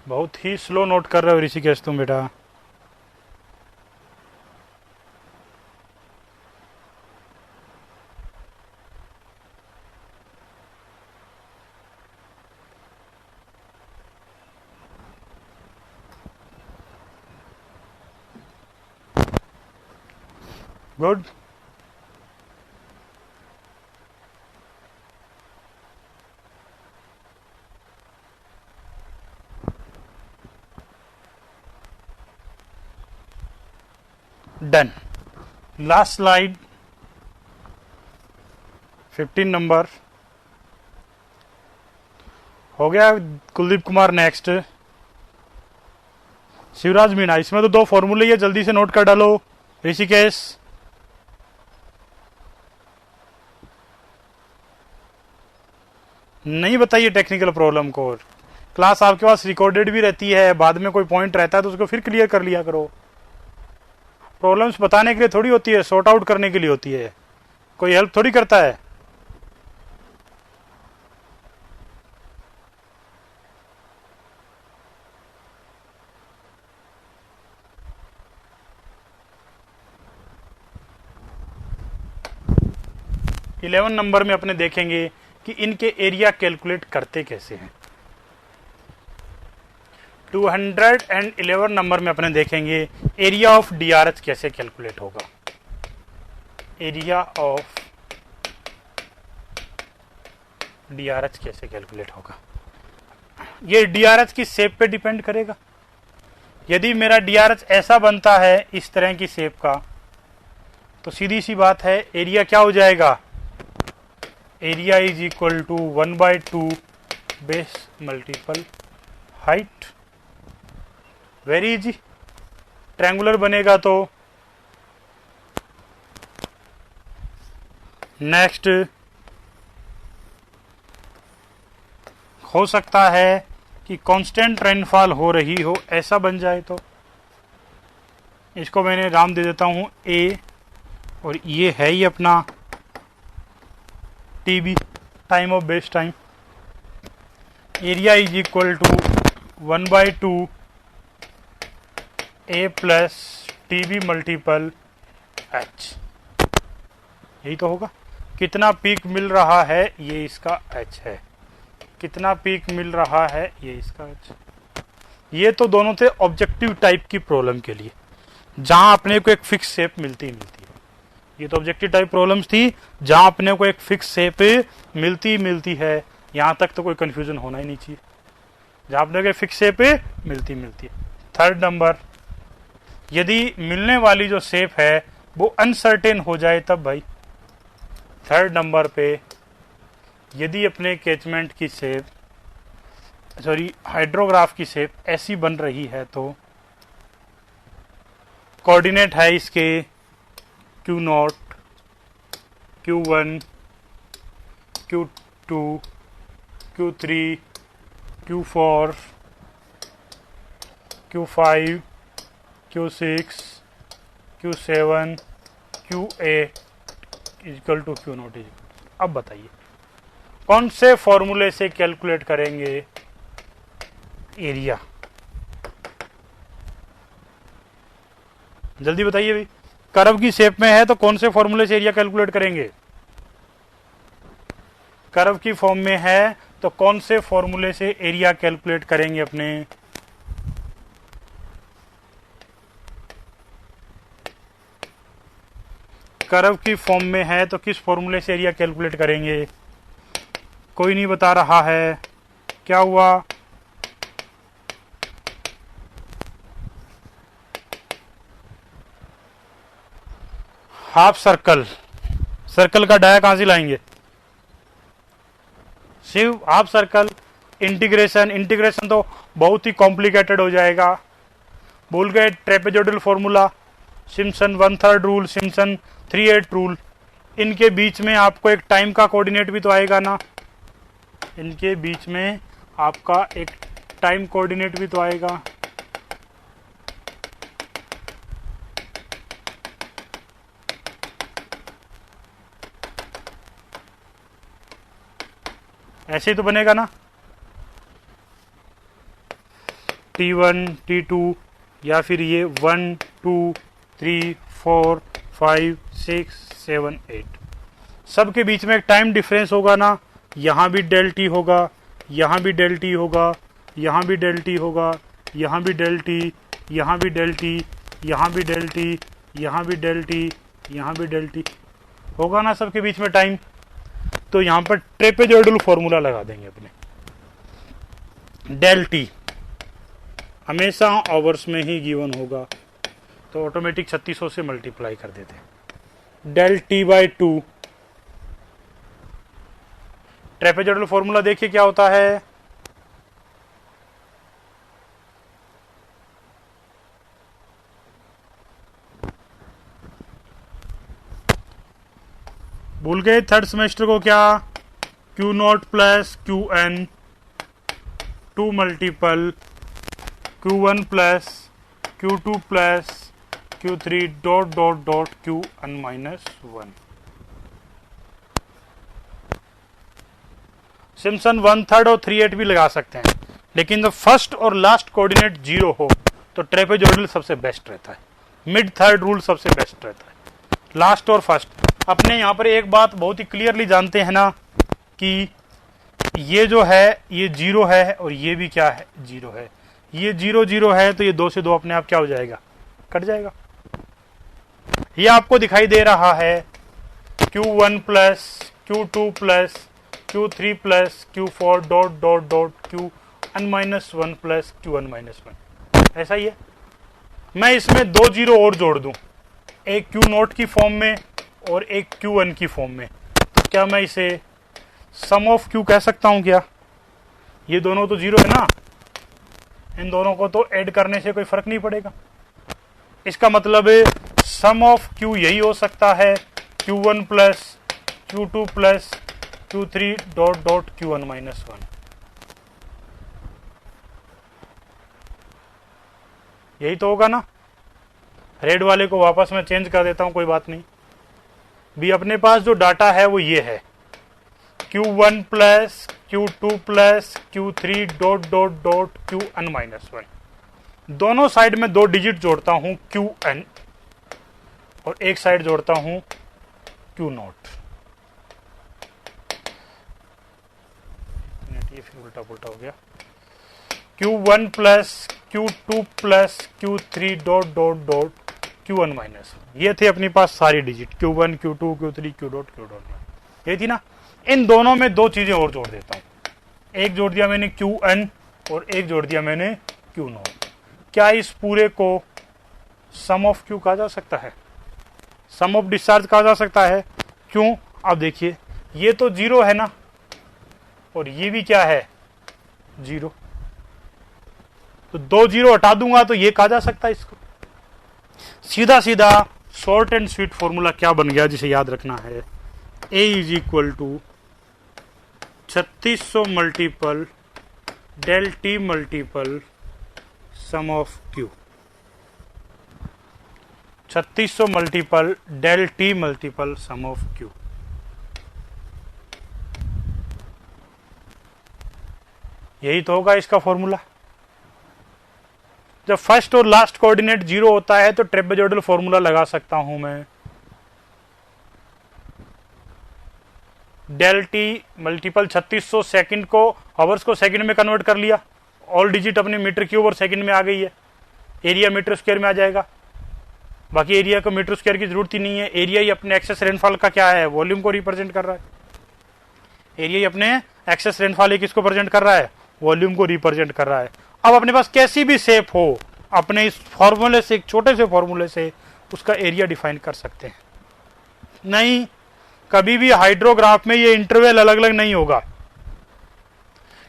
बहुत ही स्लो नोट कर रहे हो ऋषिकेश तुम बेटा। Good. Done. Last slide 15 number हो गया। कुलदीप कुमार नेक्स्ट। शिवराज मीणा, इसमें तो 2 फॉर्मूले ही है, जल्दी से नोट कर डालो। ऋषिकेश, नहीं बताइए टेक्निकल प्रॉब्लम को। क्लास आपके पास रिकॉर्डेड भी रहती है, बाद में कोई पॉइंट रहता है तो उसको फिर क्लियर कर लिया करो। प्रॉब्लम्स बताने के लिए थोड़ी होती है, सॉर्ट आउट करने के लिए होती है, कोई हेल्प थोड़ी करता है। इलेवन नंबर में अपने देखेंगे कि इनके एरिया कैलकुलेट करते कैसे हैं। 211 नंबर में अपने देखेंगे एरिया ऑफ डीआरएच कैसे कैलकुलेट होगा। एरिया ऑफ डीआरएच कैसे कैलकुलेट होगा? ये डीआरएच की शेप पे डिपेंड करेगा। यदि मेरा डीआरएच ऐसा बनता है इस तरह की शेप का, तो सीधी सी बात है एरिया क्या हो जाएगा? Area is equal to 1/2 base multiple height. Very easy. Triangular बनेगा तो नेक्स्ट हो सकता है कि कांस्टेंट रेनफॉल हो रही हो, ऐसा बन जाए तो इसको मैंने नाम दे देता हूं ए, और ये है ही अपना TB, time of base time. Area is equal to 1/2 A plus TB multiple H, यही तो होगा। कितना पीक मिल रहा है, ये इसका एच है। कितना पीक मिल रहा है, ये इसका एच। ये तो दोनों थे ऑब्जेक्टिव टाइप की प्रॉब्लम के लिए, जहां अपने को एक फिक्स शेप मिलती है। ये तो ऑब्जेक्टिव टाइप प्रॉब्लम्स थी जहां अपने को एक फिक्स शेप मिलती है। यहां तक तो कोई कंफ्यूजन होना ही नहीं चाहिए, जहां अपने को एक फिक्स शेप मिलती है। थर्ड नंबर, यदि मिलने वाली जो शेप है वो अनसर्टेन हो जाए तब भाई। थर्ड नंबर पे यदि अपने कैचमेंट की शेप, सॉरी हाइड्रोग्राफ की शेप ऐसी बन रही है तो कोऑर्डिनेट है इसके Q0, Q1, Q2, Q3, Q4, Q5, Q6, Q7, Q8 equal to Q0। अब बताइए कौन से फॉर्मूले से कैलकुलेट करेंगे एरिया? जल्दी बताइए भाई। कर्व की शेप में है तो कौन से फॉर्मूले से एरिया कैलकुलेट करेंगे? कर्व की फॉर्म में है तो कौन से फॉर्मूले से एरिया कैलकुलेट करेंगे अपने? कर्व की फॉर्म में है तो किस फॉर्मूले से एरिया कैलकुलेट करेंगे? कोई नहीं बता रहा है। क्या हुआ? हाफ सर्कल, सर्कल का डाया कहां से लाएंगे? शिव हाफ सर्कल इंटीग्रेशन तो बहुत ही कॉम्प्लिकेटेड हो जाएगा। भूल गए trapezoidal formula, Simpson 1/3 rule, Simpson 3/8 rule. इनके बीच में आपको एक टाइम का कोऑर्डिनेट भी तो आएगा ना, इनके बीच में आपका एक टाइम कोऑर्डिनेट भी तो आएगा। ऐसे ही तो बनेगा ना, T1, T2 या फिर ये 1, 2, 3, 4, 5, 6, 7, 8 सबके बीच में एक टाइम डिफरेंस होगा ना। यहां भी डेल टी होगा, यहां भी डेल टी होगा, यहां भी डेल टी होगा, यहां भी डेल टी, यहां भी डेल टी, यहां भी डेल टी, यहां भी डेल टी, यहां भी डेल टी होगा ना सबके बीच में टाइम। तो यहां पर ट्रेपेजोइडल फॉर्मूला लगा देंगे अपने। डेल टी हमेशा आवर्स में ही गिवन होगा तो ऑटोमेटिक 3600 से मल्टीप्लाई कर देते हैं। Del T by 2, trapezoidal formula देखिए क्या होता है। भूल गए थर्ड सेमेस्टर को क्या? Q0 plus Qn 2 multiple Q1 plus Q2 plus Q3 dot dot dot Qn minus 1। Simpson 1/3 और 3/8 भी लगा सकते हैं, लेकिन जब फर्स्ट और लास्ट कोऑर्डिनेट 0 हो तो ट्रेपेजोइडल सबसे बेस्ट रहता है। मिड थर्ड रूल सबसे बेस्ट रहता है। लास्ट और फर्स्ट अपने यहाँ पर एक बात बहुत ही क्लियरली जानते हैं ना कि ये जो है ये 0 है और ये भी क्या है? 0 है। ये 0 0 है तो ये 2 से 2 अपने आप क्या हो जाएगा? कट जाएगा। ये आपको दिखाई दे रहा है Q1 plus Q2 plus Q3 plus Q4 dot dot dot Qn minus 1 plus Qn minus 1। ऐसा ही है। मैं इसमें 2 0 और जोड़ दूं, एक Q0 की फॉर्म में और एक Qn की फॉर्म में, तो क्या मैं इसे सम ऑफ क्यू कह सकता हूं क्या? ये दोनों तो जीरो है ना, इन दोनों को तो ऐड करने से कोई फर्क नहीं पड़ेगा। इसका मतलब सम ऑफ क्यू यही हो सकता है, Q1 plus Q2 plus Q3 dot dot Q1 minus 1। यही तो होगा ना। रेड वाले को वापस मैं चेंज कर देता हूं, कोई बात नहीं। भी अपने पास जो डाटा है वो ये है, Q1 plus Q2 plus Q3 dot dot dot Qn minus 1। दोनों साइड में 2 डिजिट जोड़ता हूं Qn और एक साइड जोड़ता हूं Q0। ये फिर उल्टा पुल्टा हो गया। Q1 plus Q2 plus Q3 dot dot dot Q1 minus 1। ये थे अपने पास सारी digit, Q1 Q2 Q3 Q dot Q dot, ये थी ना। इन दोनों में 2 चीजें और जोड़ देता हूं, एक जोड़ दिया मैंने Qn और एक जोड़ दिया मैंने Q0। क्या इस पूरे को सम ऑफ क्यू कहा जा सकता है? सम ऑफ डिस्चार्ज कहा जा सकता है। क्यों? अब देखिए, ये तो जीरो है ना, और ये भी क्या है? जीरो। तो 2 जीरो हटा दूंगा तो ये कहा जा सकता है इसको। सीधा सीधा शॉर्ट एंड स्वीट फॉर्मूला क्या बन गया जिसे याद रखना है? A is equal to 3600 multiple del T multiple sum of Q. 3600 multiple del T multiple sum of Q. यही तो होगा इसका फॉर्मूला। जब फर्स्ट और लास्ट कोऑर्डिनेट जीरो होता है तो ट्रेपेजॉइडल फॉर्मूला लगा सकता हूं मैं, डेल टी मल्टीपल 3600 सेकंड को आवर्स को सेकंड में कन्वर्ट कर लिया, ऑल डिजिट अपने मीटर क्यूब और सेकंड में आ गई है, एरिया मीटर स्क्वायर में आ जाएगा। बाकी एरिया को मीटर स्क्वायर की जरूरत ही नहीं है, एरिया ही अपने एक्सेस रेनफॉल का क्या है? वॉल्यूम को रिप्रेजेंट कर रहा है। एरिया ही अपने एक्सेस रेनफॉल किसको प्रेजेंट कर रहा है? वॉल्यूम को रिप्रेजेंट कर रहा है। अब अपने पास कैसी भी शेप हो, अपने इस फॉर्मूले से, एक छोटे से फॉर्मूले से उसका एरिया डिफाइन कर सकते हैं। नहीं, कभी भी हाइड्रोग्राफ में ये इंटरवल अलग अलग नहीं होगा,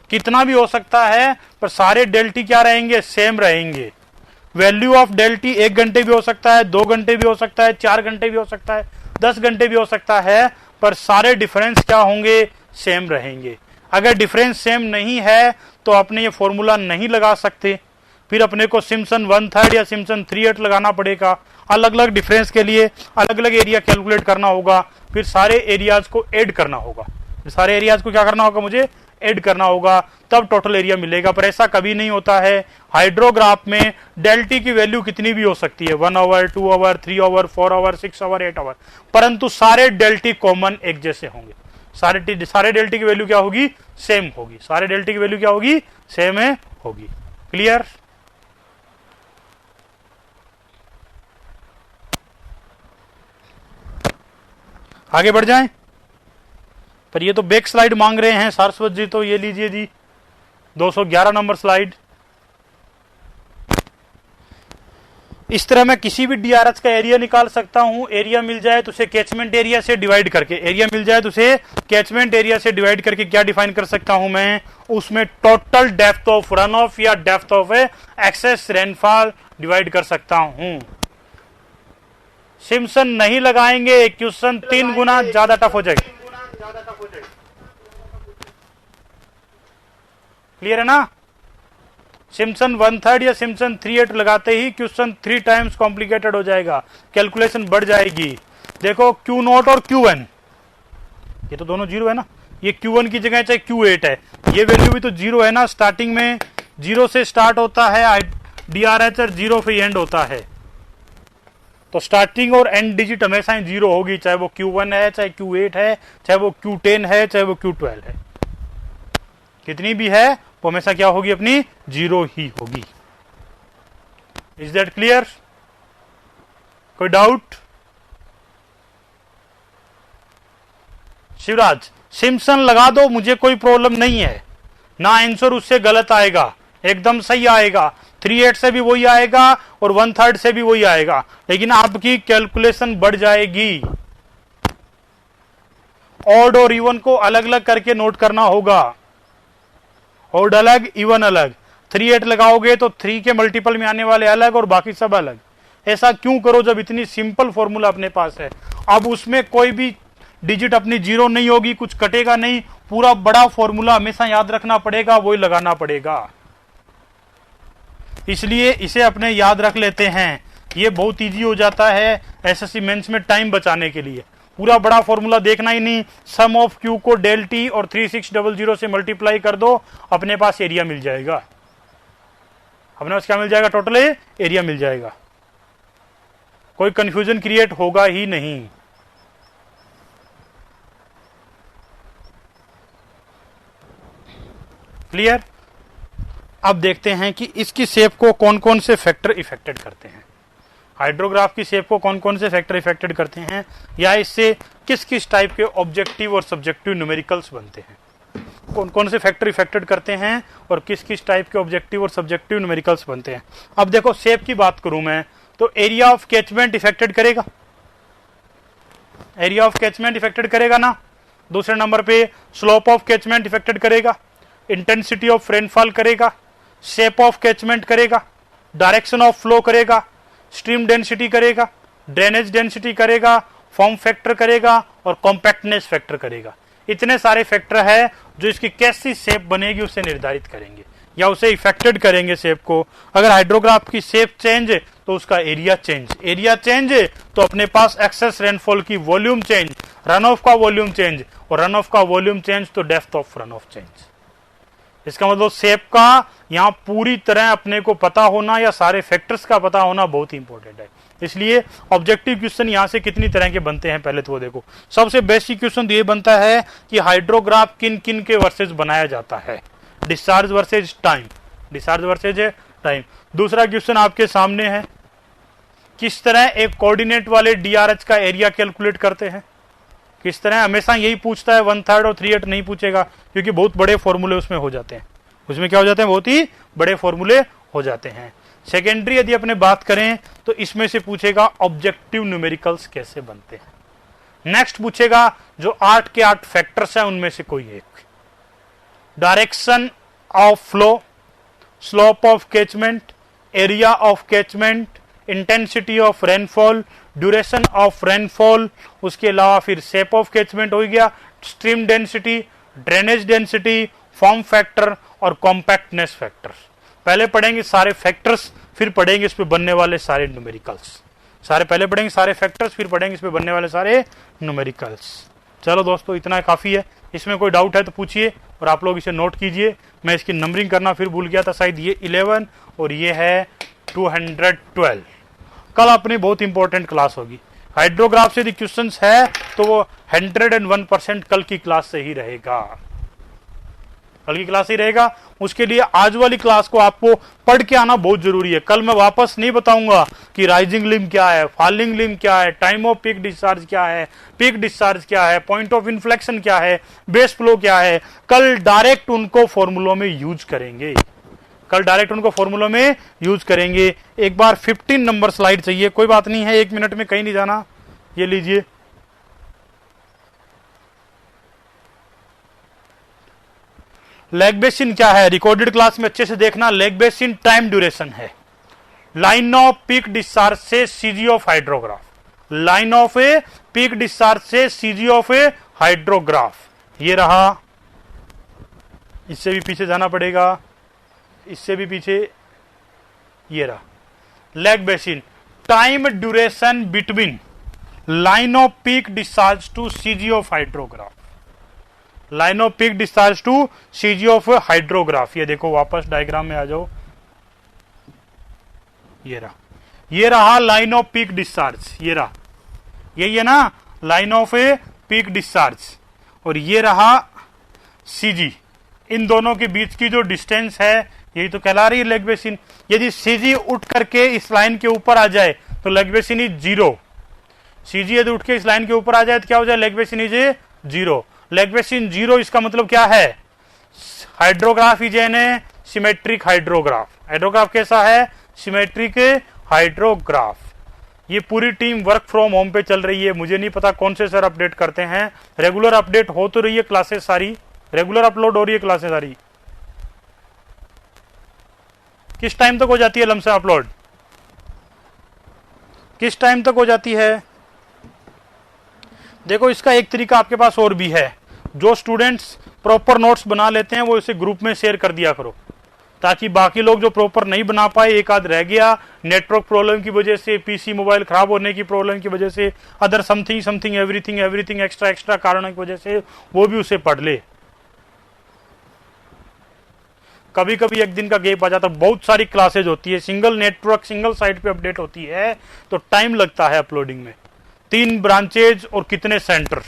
कितना भी हो सकता है, पर सारे डेल्टी क्या रहेंगे? सेम रहेंगे। वैल्यू ऑफ डेल्टी 1 घंटे भी हो सकता है, 2 घंटे भी हो सकता है, 4 घंटे भी हो सकता है, 10 घंटे भी हो सकता है, पर सारे डिफरेंस क्या होंगे? सेम रहेंगे। अगर डिफरेंस सेम नहीं है तो अपने ये फॉर्मूला नहीं लगा सकते, फिर अपने को सिम्पसन 1/3 या सिम्पसन 3/8 लगाना पड़ेगा। अलग अलग डिफरेंस के लिए अलग अलग एरिया कैलकुलेट करना होगा, फिर सारे एरियाज को ऐड करना होगा। सारे एरियाज को क्या करना होगा? मुझे ऐड करना होगा, तब टोटल एरिया मिलेगा। पर ऐसा कभी नहीं होता है। हाइड्रोग्राफ में डेल्टी की वैल्यू कितनी भी हो सकती है, 1 hour, 2 hour, 3 hour, 4 hour, 6 hour, 8 hour, परंतु सारे डेल्टी कॉमन एक जैसे होंगे। सारे डेल्टी की वैल्यू क्या होगी? सेम होगी। सारे डेल्टी की वैल्यू क्या होगी? सेम है होगी। क्लियर? आगे बढ़ जाएं। पर ये तो बैक स्लाइड मांग रहे हैं सारस्वत जी, तो ये लीजिए जी 211 नंबर स्लाइड। इस तरह मैं किसी भी डीआरएच का एरिया निकाल सकता हूं। एरिया मिल जाए तो उसे कैचमेंट एरिया से डिवाइड करके, एरिया मिल जाए तो उसे कैचमेंट एरिया से डिवाइड करके क्या डिफाइन कर सकता हूं मैं? उसमें total depth of run off या depth of excess rainfall divide कर सकता हूं। सिम्पसन नहीं लगाएंगे, क्वेश्चन 3 गुना ज्यादा टफ हो जाएगा। क्लियर है ना? सिम्पसन 1/3 या सिम्पसन 3/8 लगाते ही क्वेश्चन 3 टाइम्स कॉम्प्लिकेटेड हो जाएगा, कैलकुलेशन बढ़ जाएगी। देखो Q0 और Qn, ये तो दोनों जीरो है ना, ये Q1 की जगह चाहे Q8 है, ये वैल्यू भी तो जीरो है ना। स्टार्टिंग में जीरो से स्टार्ट होता है डीआरएच और जीरो पे एंड होता है, तो स्टार्टिंग और एंड डिजिट हमेशा ही जीरो होगी, चाहे वो Q1 है, चाहे Q8 है, चाहे वो Q10 है, चाहे वो Q12 है, कितनी भी है वो हमेशा क्या होगी? अपनी जीरो ही होगी। Is that clear? कोई डाउट? शिवराज, सिम्पसन लगा दो, मुझे कोई प्रॉब्लम नहीं है ना, आंसर उससे गलत आएगा, एकदम सही आएगा। 3/8 से भी वही आएगा और 1/3 से भी वही आएगा, लेकिन आपकी कैलकुलेशन बढ़ जाएगी। ऑड और इवन को अलग अलग करके नोट करना होगा। ऑड अलग, इवन अलग। 3 8 लगाओगे तो 3 के मल्टीपल में आने वाले अलग और बाकी सब अलग। ऐसा क्यों करो जब इतनी सिंपल फॉर्मूला अपने पास है। अब उसमें कोई भी डिजिट अपनी जीरो नहीं होगी, कुछ कटेगा नहीं, पूरा बड़ा फॉर्मूला हमेशा याद रखना पड़ेगा, वही लगाना पड़ेगा। इसलिए इसे अपने याद रख लेते हैं, ये बहुत इजी हो जाता है एसएससी मेंस में टाइम बचाने के लिए। पूरा बड़ा फॉर्मूला देखना ही नहीं, सम ऑफ क्यू को डेल टी और 3600 से मल्टीप्लाई कर दो, अपने पास एरिया मिल जाएगा। अपने पास क्या मिल जाएगा? टोटल एरिया मिल जाएगा। कोई कंफ्यूजन क्रिएट होगा ही नहीं। क्लियर? अब देखते हैं कि इसकी शेप को कौन कौन से फैक्टर इफेक्टेड करते हैं। हाइड्रोग्राफ की शेप को कौन कौन से फैक्टर इफेक्टेड करते हैं, या इससे किस किस टाइप के ऑब्जेक्टिव और सब्जेक्टिव न्यूमेरिकल्स बनते हैं। कौन कौन से फैक्टर इफेक्टेड करते हैं और किस किस टाइप के ऑब्जेक्टिव और सब्जेक्टिव न्यूमेरिकल्स बनते हैं। अब देखो शेप की बात करूं मैं तो एरिया ऑफ कैचमेंट इफेक्टेड करेगा, एरिया ऑफ कैचमेंट इफेक्टेड करेगा ना। दूसरे नंबर पे स्लोप ऑफ कैचमेंट इफेक्टेड करेगा, इंटेंसिटी ऑफ रेनफॉल करेगा, शेप ऑफ कैचमेंट करेगा, डायरेक्शन ऑफ फ्लो करेगा, स्ट्रीम डेंसिटी करेगा, ड्रेनेज डेंसिटी करेगा, फॉर्म फैक्टर करेगा और कॉम्पैक्टनेस फैक्टर करेगा। इतने सारे फैक्टर है जो इसकी कैसी शेप बनेगी उसे निर्धारित करेंगे या उसे इफेक्टेड करेंगे शेप को। अगर हाइड्रोग्राफ की शेप चेंज है तो उसका एरिया चेंज, एरिया चेंज है तो अपने पास एक्सेस रेनफॉल की वॉल्यूम चेंज, रन ऑफ का वॉल्यूम चेंज, और रन ऑफ का वॉल्यूम चेंज तो depth of run of change. इसका मतलब शेप का यहां पूरी तरह अपने को पता होना या सारे फैक्टर्स का पता होना बहुत ही इंपॉर्टेंट है। इसलिए ऑब्जेक्टिव क्वेश्चन यहां से कितनी तरह के बनते हैं पहले तो वो देखो। सबसे बेसिक क्वेश्चन ये बनता है कि हाइड्रोग्राफ किन किन के वर्सेज बनाया जाता है। Discharge versus time, discharge versus time. दूसरा क्वेश्चन आपके सामने है, किस तरह एक कोऑर्डिनेट वाले डीआरएच का एरिया कैलकुलेट करते हैं। किस तरह, हमेशा यही पूछता है, 1/3 और 3/8 नहीं पूछेगा क्योंकि बहुत बड़े फॉर्मूले उसमें हो जाते हैं। उसमें क्या हो जाते हैं? बहुत ही बड़े फॉर्मूले हो जाते हैं। सेकेंडरी यदि अपने बात करें तो इसमें से पूछेगा ऑब्जेक्टिव न्यूमेरिकल्स कैसे बनते हैं। नेक्स्ट पूछेगा जो 8 के 8 फैक्टर्स हैं उनमें से कोई एक, direction of flow, slope of catchment, area of catchment, intensity of rainfall, duration of rainfall, उसके अलावा फिर शेप ऑफ कैचमेंट हो गया, stream density, drainage density, form factor और कॉम्पैक्टनेस फैक्टर। पहले पढ़ेंगे सारे फैक्टर्स, फिर पढ़ेंगे इस पे बनने वाले सारे न्यूमेरिकल्स। सारे पहले पढ़ेंगे सारे फैक्टर्स, फिर पढ़ेंगे इस पे बनने वाले सारे न्यूमेरिकल्स। चलो दोस्तों इतना काफी है। इसमें कोई डाउट है तो पूछिए और आप लोग इसे नोट कीजिए। मैं इसकी नंबरिंग करना फिर भूल गया था, शायद ये 11 और ये है 212। कल अपनी बहुत इंपॉर्टेंट क्लास होगी। हाइड्रोग्राफ से यदि क्वेश्चन है तो वो 101% कल की क्लास से ही रहेगा, कल की क्लास ही रहेगा। उसके लिए आज वाली क्लास को आपको पढ़ के आना बहुत जरूरी है। कल मैं वापस नहीं बताऊंगा कि राइजिंग लिम क्या है, फॉलिंग लिम क्या है, टाइम ऑफ पीक डिस्चार्ज क्या है, पीक डिस्चार्ज क्या है, पॉइंट ऑफ इन्फ्लेक्शन क्या है, बेस फ्लो क्या है। कल डायरेक्ट उनको फॉर्मूलों में यूज करेंगे, कल डायरेक्ट उनको फॉर्मूलों में यूज करेंगे। एक बार 15 नंबर स्लाइड चाहिए, कोई बात नहीं है, 1 मिनट में कहीं नहीं जाना। ये लीजिए, लेग बेसिन क्या है, रिकॉर्डेड क्लास में अच्छे से देखना। लेग बेसिन टाइम ड्यूरेशन है, लाइन ऑफ पीक डिस्चार्ज से CG of hydrograph, line of a peak discharge से सीजी ऑफ ए हाइड्रोग्राफ। ये रहा, इससे भी पीछे जाना पड़ेगा, इससे भी पीछे, ये रहा lag basin. Time duration between line of peak discharge to CG of hydrograph, line of peak discharge to CG of hydrograph. ये देखो, वापस डायग्राम में आ जाओ, ये रहा लाइन ऑफ पीक डिस्चार्ज, ये रहा, यही है ना line of a peak discharge, और ये रहा सीजी। इन दोनों के बीच की जो डिस्टेंस है यही तो कहला रही है लेग बेसिन। यदि सीजी उठ करके इस लाइन के ऊपर आ जाए तो लेग बेसिन इज 0। सीजी यदि उठ के इस लाइन के ऊपर आ जाए तो क्या हो जाए? Lag basin is 0। Lag basin 0, इसका मतलब क्या है? Hydrograph is an a symmetric hydrograph. Hydrograph कैसा है? Symmetric hydrograph. ये पूरी टीम वर्क फ्रॉम होम पे चल रही है। मुझे नहीं पता कौन से सर अपडेट करते हैं। रेगुलर अपडेट हो तो रही है क्लासेस सारी, रेगुलर अपलोड हो रही है क्लासेस सारी। किस टाइम तक हो जाती है लमसम अपलोड? किस टाइम तक हो जाती है? देखो इसका एक तरीका आपके पास और भी है। जो स्टूडेंट्स प्रॉपर नोट्स बना लेते हैं वो इसे ग्रुप में शेयर कर दिया करो, ताकि बाकी लोग जो प्रॉपर नहीं बना पाए, एक आध रह गया नेटवर्क प्रॉब्लम की वजह से, पीसी मोबाइल खराब होने की प्रॉब्लम की वजह से, other something something everything everything extra कारणों की वजह से, वो भी उसे पढ़ ले। कभी कभी एक दिन का गैप आ जाता है, बहुत सारी क्लासेज होती है, सिंगल नेटवर्क सिंगल साइट पे अपडेट होती है, तो टाइम लगता है अपलोडिंग में। 3 ब्रांचेज और कितने सेंटर,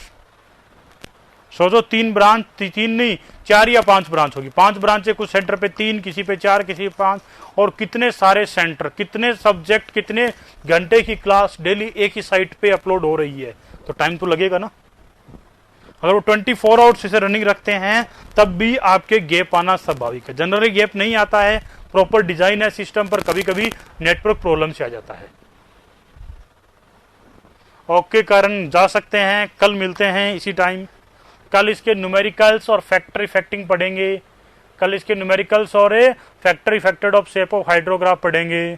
सोचो 3 ब्रांच, 3 नहीं 4 या 5 ब्रांच होगी, 5 ब्रांच है, कुछ सेंटर पे 3, किसी पे 4, किसी पे 5, और कितने सारे सेंटर, कितने सब्जेक्ट, कितने घंटे की क्लास डेली एक ही साइट पे अपलोड हो रही है, तो टाइम तो लगेगा ना। अगर वो 24 आवर्स इसे रनिंग रखते हैं तब भी आपके गैप आना स्वाभाविक है। जनरली गैप नहीं आता है, प्रॉपर डिजाइन है सिस्टम पर, कभी कभी नेटवर्क प्रॉब्लम से आ जाता है। ओके कारण जा सकते हैं, कल मिलते हैं इसी टाइम। कल इसके न्यूमेरिकल्स और फैक्टर इफेक्टिंग पढ़ेंगे। कल इसके न्यूमेरिकल्स और factor affected of shape of hydrograph पढ़ेंगे।